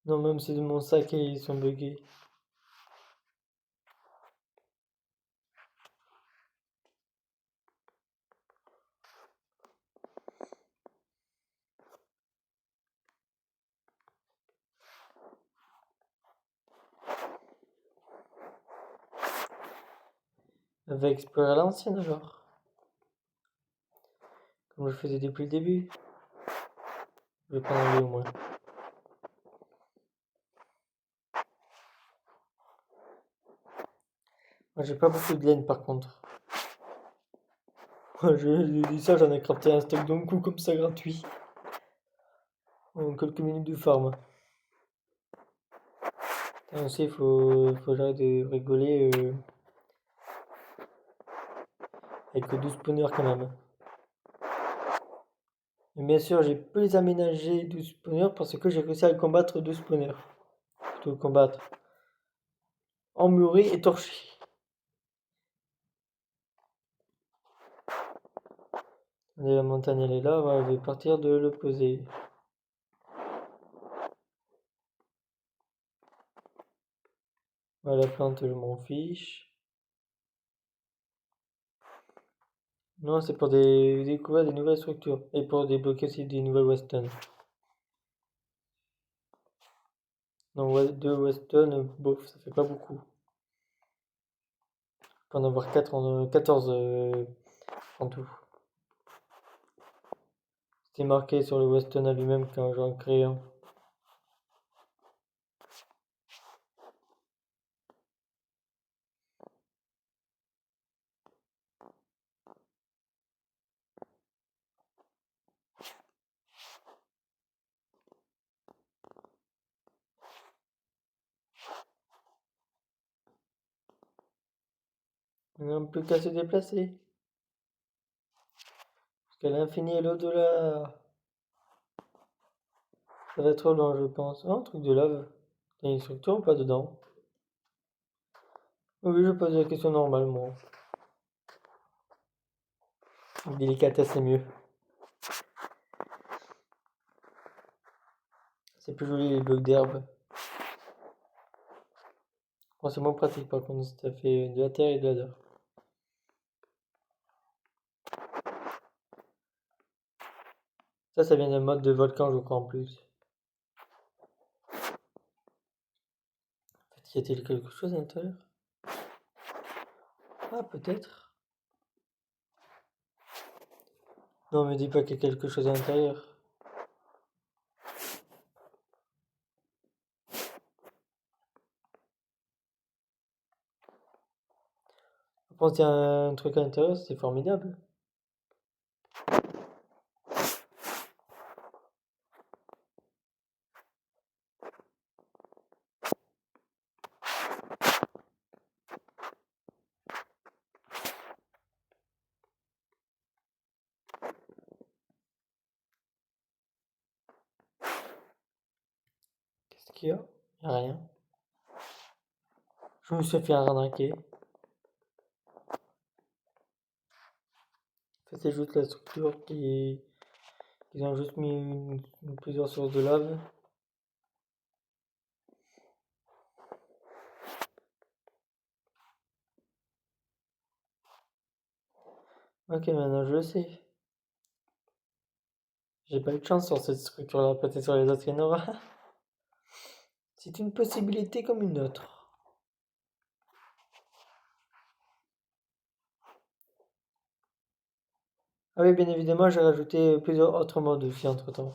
Non, même si de mon sac et ils sont buggés. On va explorer à l'ancienne alors. Comme je faisais depuis le début. Je vais prendre un au moins. Moi, j'ai pas beaucoup de laine par contre. Je dis ça, j'en ai crafté un stock d'un coup comme ça gratuit. En quelques minutes de farm. Et aussi, faut que j'arrête de rigoler avec 12 spawners quand même. Et bien sûr, j'ai plus aménagé 12 spawners parce que j'ai réussi à combattre 12 spawners. Plutôt combattre. Emmuré et torché. Et la montagne elle est là, ouais, je vais partir de l'opposé. Ouais, la plante, je m'en fiche. Non, c'est pour découvrir des nouvelles structures. Et pour débloquer aussi des nouvelles Weston. Non, 2 Weston, bof, ça fait pas beaucoup. Faut en avoir 4 14 en tout. C'était marqué sur le Weston à lui-même quand j'en crée un. On n'a plus qu'à se déplacer. Jusqu'à l'infini et l'au-delà. Ça va être long, je pense. Oh, un truc de lave. Il y a une structure ou pas dedans? Oui, je pose la question normalement. Délicatesse, c'est mieux. C'est plus joli les blocs d'herbe. Bon, c'est moins pratique par contre, ça fait de la terre et de la terre. Ça vient d'un mode de volcan, je crois en plus. En fait, y a-t-il quelque chose à l'intérieur? Ah, peut-être. Non, me dis pas qu'il y a quelque chose à l'intérieur. Je pense qu'il y a un truc à l'intérieur, c'est formidable. Qu'est-ce qu'il y a? Y a rien. Je me suis fait arnaquer. Ça, c'est juste la structure qui... Ils ont juste mis plusieurs sources de lave. Ok, maintenant je le sais. J'ai pas eu de chance sur cette structure-là, peut-être sur les autres il y en aura. C'est une possibilité comme une autre. Ah oui, bien évidemment, j'ai rajouté plusieurs autres modes aussi entre-temps.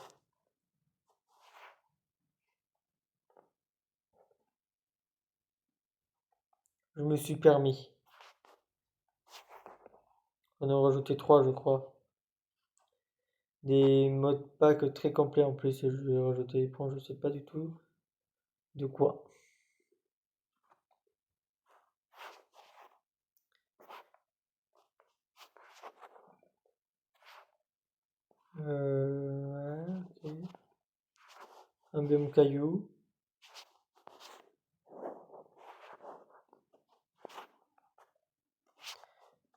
Je me suis permis. On en a rajouté 3, je crois. Des modes pack très complets en plus, et je vais rajouter des points, je sais pas du tout de quoi. Ouais, ok. Un biome caillou.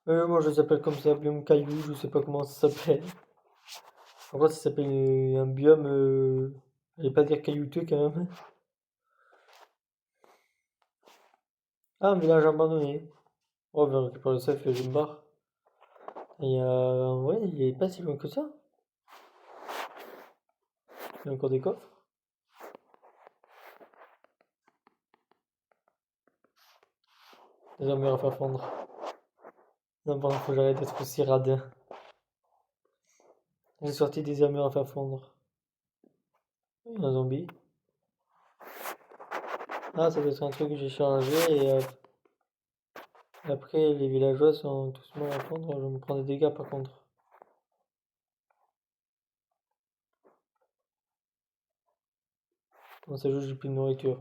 Moi je s'appelle comme ça, biome caillou, je sais pas comment ça s'appelle. En gros, ça s'appelle un biome. Je vais pas dire caillouteux quand même. Ah, un village abandonné. Oh, on va récupérer le safe et je me barre. Et ouais, il est pas si loin que ça. Il y a encore des coffres. Des armures à faire fondre. Non, pardon, faut que j'arrête d'être aussi radin. J'ai sorti des armures à faire fondre. Il y a un zombie. Ah, ça doit être un truc que j'ai chargé et après les villageois sont tous morts à fondre. Je me prends des dégâts par contre. Non, c'est juste j'ai plus de nourriture.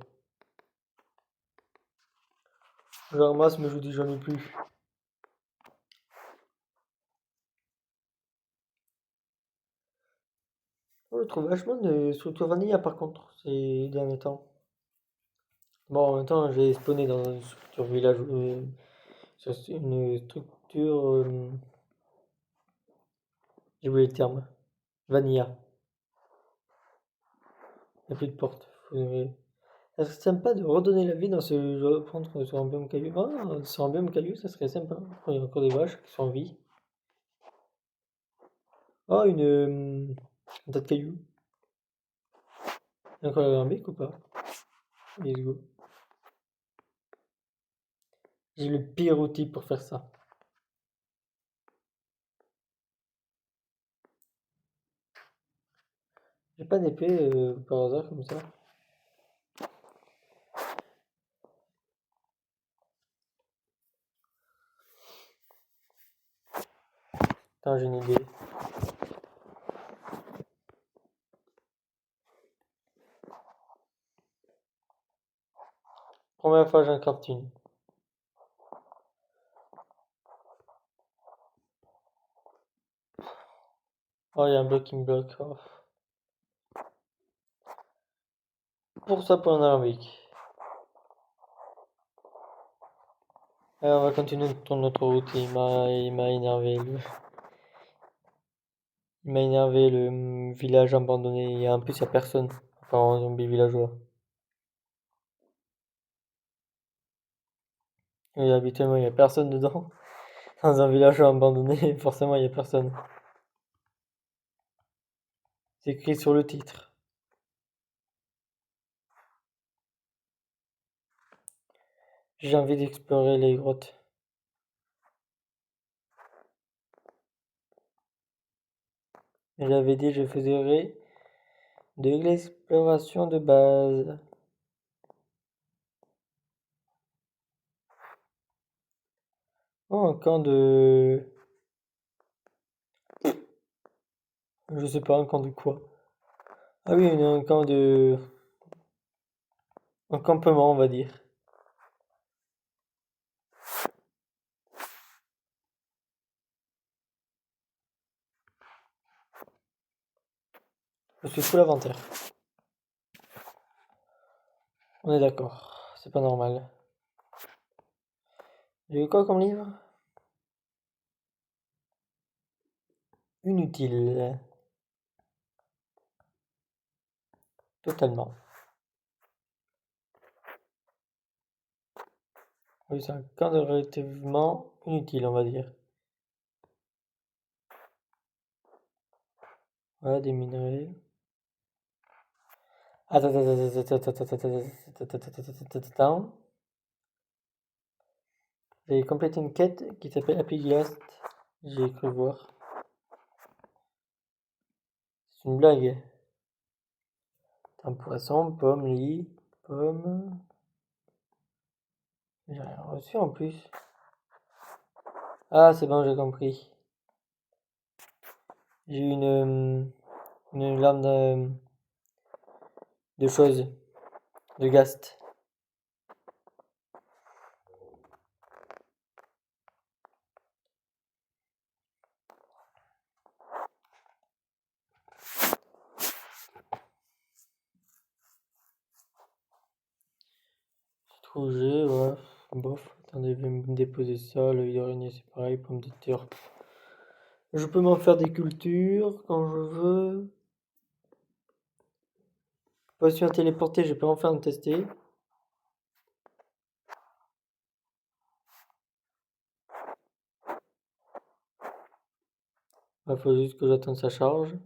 Je ramasse mais je vous dis j'en ai plus. Oh, je trouve vachement de structure vanilla par contre ces derniers temps. Bon, en même temps, j'ai spawné dans une structure village, sur une structure, j'ai oublié le terme, vanilla. Il n'y a plus de porte. Ça serait sympa de redonner la vie dans ce jeu, prendre sur un biome caillou. Ah, sur un biome caillou, ça serait sympa. Oh, il y a encore des vaches qui sont en vie. Oh, un tas de cailloux. Il y a encore un bec ou pas? Let's go. J'ai le pire outil pour faire ça. J'ai pas d'épée par hasard comme ça. Attends, j'ai une idée. Première fois, j'en crafte une. Oh, il y a un bloc qui me bloque. Oh. Pour ça, pour un alambic. Allez, on va continuer notre route. Il m'a énervé. Il m'a énervé le village abandonné. Et en plus, il n'y a personne. Enfin, un zombie villageois. Et habituellement, il n'y a personne dedans. Dans un village abandonné, forcément, il n'y a personne. C'est écrit sur le titre. J'ai envie d'explorer les grottes. J'avais dit je faisais de l'exploration de base. Oh, un camp de... Je sais pas, un camp de quoi? Ah oui, un camp de... Un campement, on va dire. Je suis full inventaire. On est d'accord. C'est pas normal. J'ai eu quoi comme livre? inutile. Totalement. Oui, c'est un camp de relativement inutile, on va dire. Voilà, des minerais. Attends. J'ai complété une quête qui s'appelle Happy Ghast. J'ai cru voir. C'est une blague. Un poisson, pomme, lit, pomme. J'ai rien reçu en plus. Ah, c'est bon, j'ai compris. J'ai eu une lame de choses. De Ghast. Rouget, ouais. Bof. Attendez, je vais me déposer ça. L'œil d'araignée, c'est pareil. Pomme de terre. Je peux m'en faire des cultures quand je veux. Potion téléportée, je peux enfin en tester. Il faut juste que j'attende sa charge.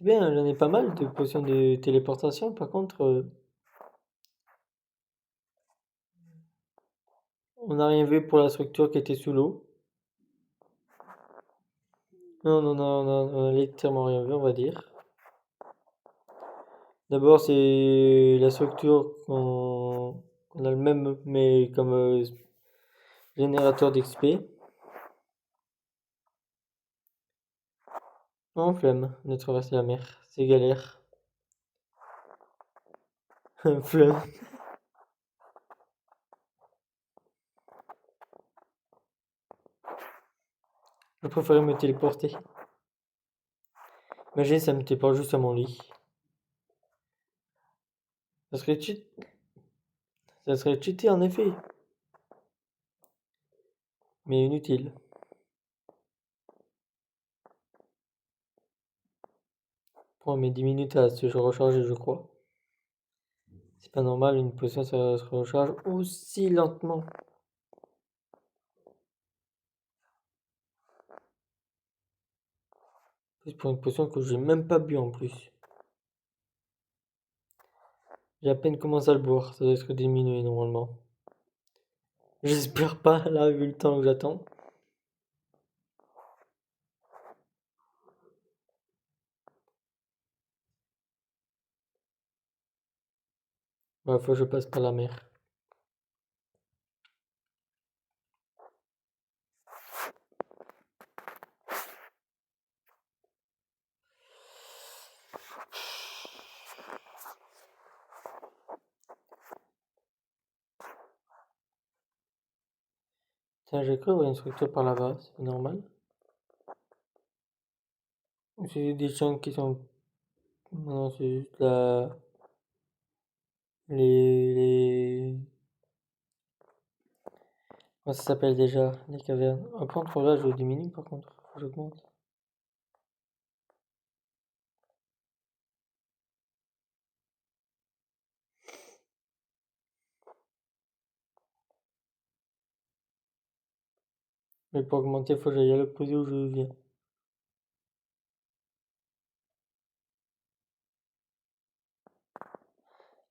C'est bien, j'en ai pas mal de potions de téléportation. Par contre, on n'a rien vu pour la structure qui était sous l'eau. Non, on a littéralement rien vu, on va dire. D'abord, c'est la structure qu'on a le même, mais comme générateur d'XP. Non, flemme de traverser la mer, c'est galère. Flemme. Je préférais me téléporter. Imagine, ça me téléporte juste à mon lit. Ça serait cheat. Ça serait cheaté en effet. Mais inutile. Pour mes 10 minutes à se recharger, je crois. C'est pas normal, une potion ça se recharge aussi lentement. Plus pour une potion que j'ai même pas bu en plus. J'ai à peine commencé à le boire, ça doit être diminué normalement. J'espère pas, là, vu le temps que j'attends. Ouais, faut que je passe par la mer. Tiens, j'ai cru voir une structure par là-bas, c'est normal. Ou c'est des champs qui sont. Non, c'est juste la. Les. Comment ça s'appelle déjà? Les cavernes. Par contre, là, je diminue par contre. Faut que j'augmente. Mais pour augmenter, faut que j'aille à l'opposé où je viens.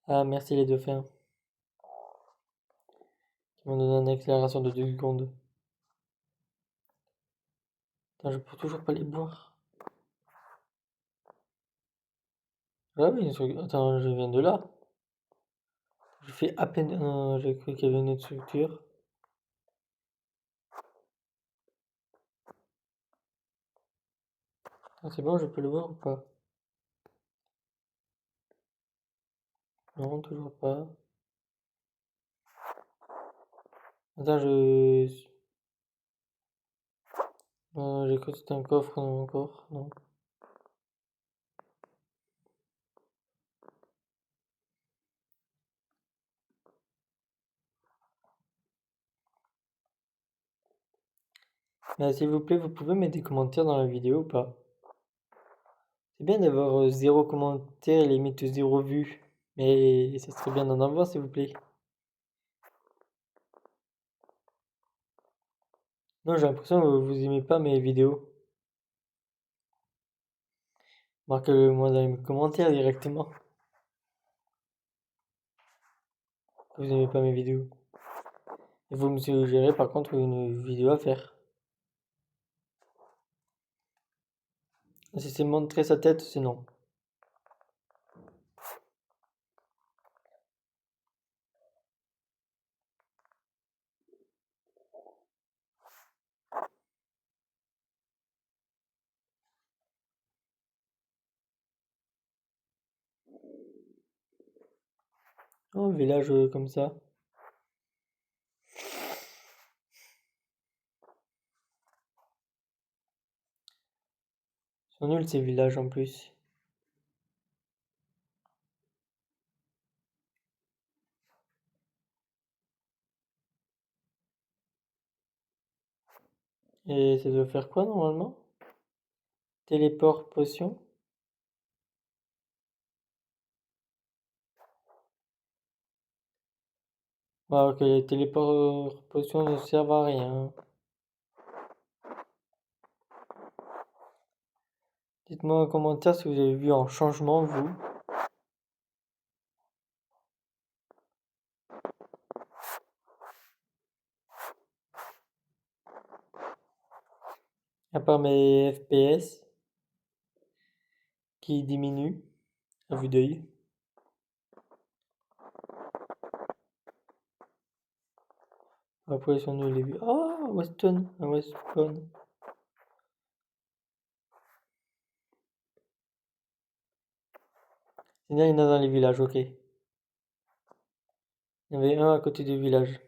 Ah, merci les dauphins. Qui m'ont donné une accélération de 2 secondes. Putain, je peux toujours pas les boire. Ah oui, attends, je viens de là. Je fais à peine. J'ai cru qu'il y avait une autre structure. Ah, c'est bon, je peux le voir ou pas? Non, toujours pas. Attends, j'ai cru que c'était un coffre, non, encore. Non. S'il vous plaît, vous pouvez mettre des commentaires dans la vidéo ou pas? C'est bien d'avoir 0 commentaire, limite 0 vue. Mais ça serait bien d'en avoir, s'il vous plaît. Non, j'ai l'impression que vous aimez pas mes vidéos. Marquez-le moi dans les commentaires directement. Que vous aimez pas mes vidéos. Et vous me suggérez par contre une vidéo à faire. Si c'est montrer sa tête, c'est non. Oh, village comme ça. Ils sont nuls ces villages en plus. Et ça doit faire quoi normalement? Téléport potion. Ah, ok, les téléport potions ne servent à rien. Dites-moi en commentaire si vous avez vu un changement, vous. À part mes FPS qui diminuent à vue d'œil. Après, ils sont nuls les vues. Ah, Weston, un Weston. Il y en a dans les villages, ok. Il y en avait un à côté du village.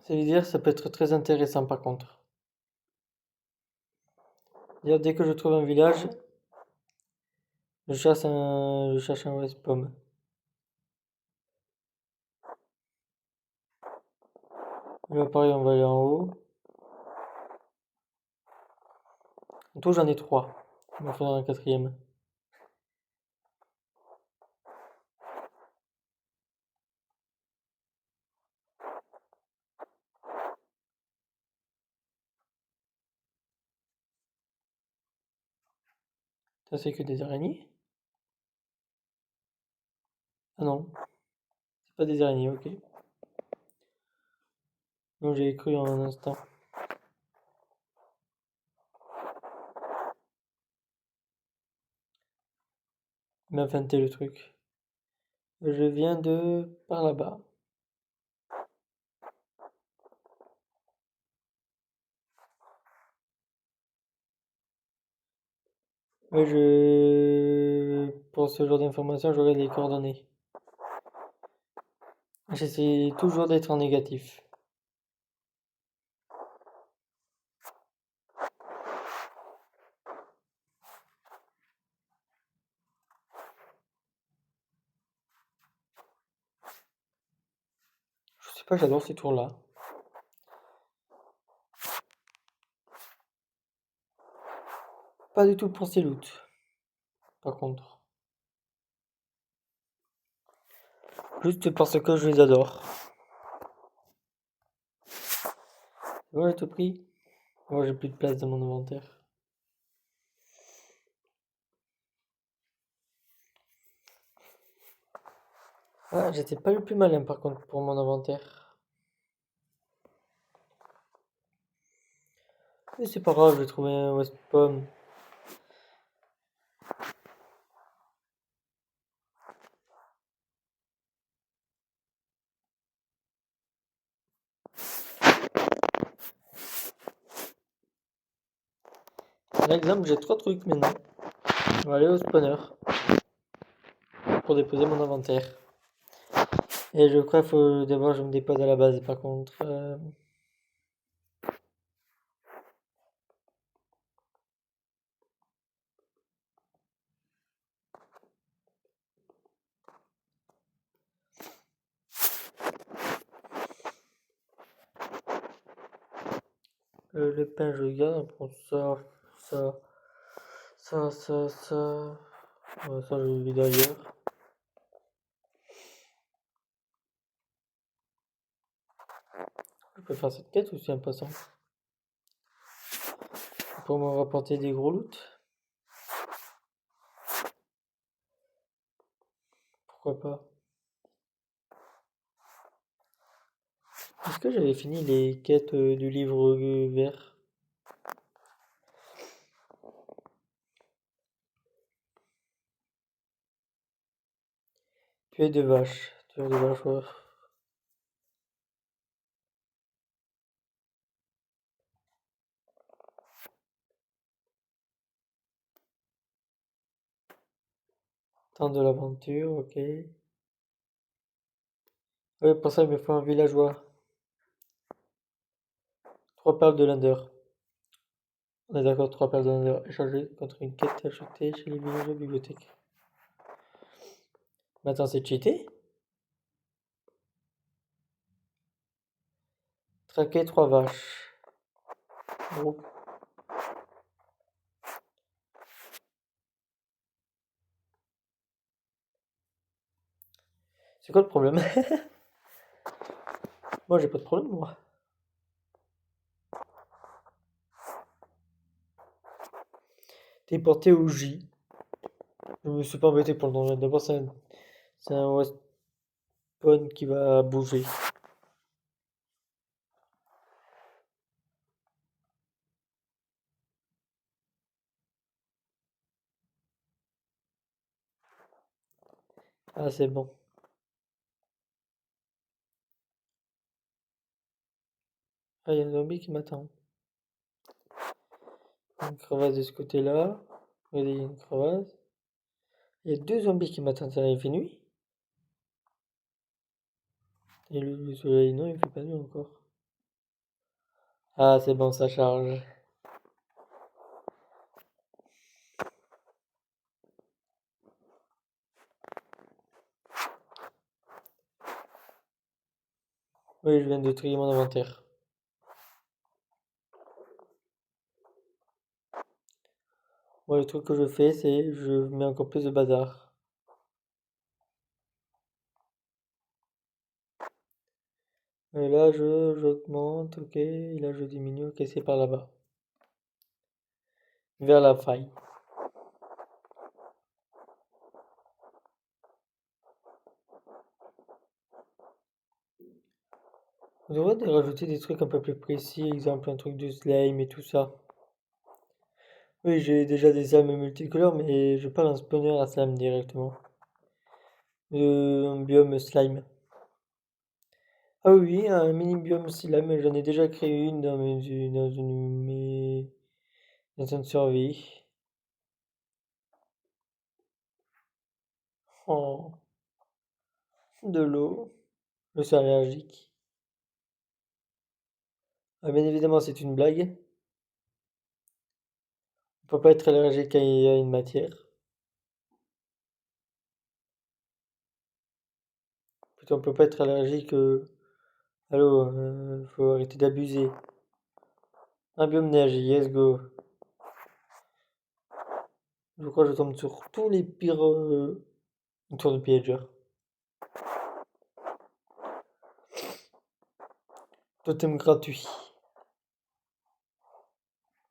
Ça veut dire que ça peut être très intéressant par contre. D'ailleurs, dès que je trouve un village, je cherche un West Pomme. Là, pareil, on va aller en haut. En tout, j'en ai 3. Il me faudra un quatrième. Ça, c'est que des araignées? Ah non, c'est pas des araignées, ok. Non, j'ai cru en un instant. Il m'a feinté le truc. Je viens de par là-bas. Mais pour ce genre d'informations, j'aurai les coordonnées. J'essaie toujours d'être en négatif. Je sais pas, j'adore ces tours-là. Pas du tout pour ces loots, par contre. Juste parce que je les adore. Ouais, j'ai tout pris. Moi, j'ai plus de place dans mon inventaire. Ah, j'étais pas le plus malin par contre pour mon inventaire. Mais c'est pas grave, j'ai trouvé un West Pomme. Par exemple, j'ai 3 trucs maintenant. On va aller au spawner pour déposer mon inventaire. Et je crois qu'il faut d'abord je me dépose à la base par contre. Le pain, je garde. Pour ça, ça, ça. Ouais, ça, je le vis d'ailleurs. Je peux faire cette quête aussi en passant. Pour me rapporter des gros loots. Pourquoi pas? Est-ce que j'avais fini les quêtes du livre vert? Tuer de vaches. Tuer de vaches, ouais. Temps de l'aventure, ok. Ouais, pour ça, il me faut un villageois. 3 perles de l'Under. On est d'accord, 3 perles de l'Under. Échanger contre une quête ajoutée chez les villageois bibliothèques. Mais attends, c'est cheaté? Traquer 3 vaches. Groupe. C'est quoi le problème? Moi, j'ai pas de problème, moi. Téléporté au J. Je me suis pas embêté pour le donjon. D'abord, c'est un Westpon qui va bouger. Ah, c'est bon. Ah, il y a un zombie qui m'attend. Une crevasse de ce côté-là. Regardez, il y a une crevasse. Il y a 2 zombies qui m'attendent. Ça il fait nuit? Et le soleil, non, il fait pas nuit encore. Ah, c'est bon, ça charge. Oui, je viens de trier mon inventaire. Moi, le truc que je fais, c'est je mets encore plus de bazar. Et là, j'augmente, ok. Et là, je diminue, ok, c'est par là-bas. Vers la faille. On devrait rajouter des trucs un peu plus précis, exemple un truc de slime et tout ça. Oui, j'ai déjà des slimes multicolores, mais je parle un spawner à slime directement. Un biome slime. Ah oui, un mini biome slime, j'en ai déjà créé une dans mes dans une survie. Oh, de l'eau. Je suis allergique. Ah, bien évidemment, c'est une blague. On peut pas être allergique à une matière. Plutôt, on peut pas être allergique. Allô, faut arrêter d'abuser. Un biome neige, yes go. Je crois que je tombe sur tous les pires tours de pillager. Totem gratuit.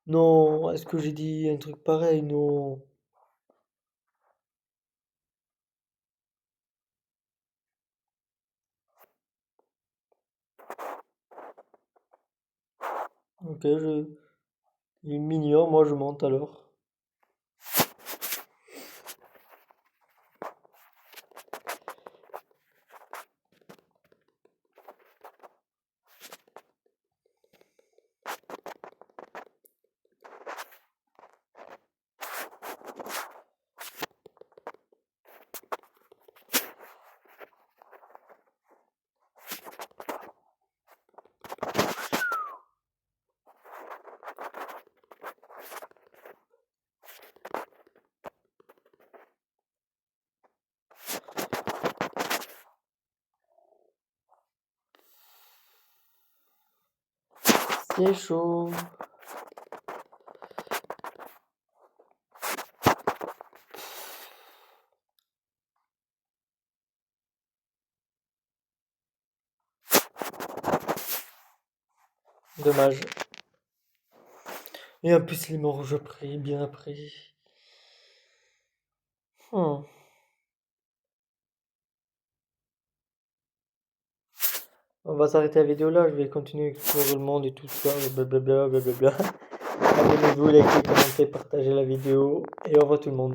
Non, est-ce que j'ai dit un truc pareil? Non. Ok, il m'ignore, moi je monte alors. C'est chaud. Dommage. Et en plus, il est mort après, bien après. Hmm. On va s'arrêter la vidéo là, je vais continuer à explorer le monde et tout ça, blablabla, blablabla. Abonnez-vous, likez, commentez, partagez la vidéo et au revoir tout le monde.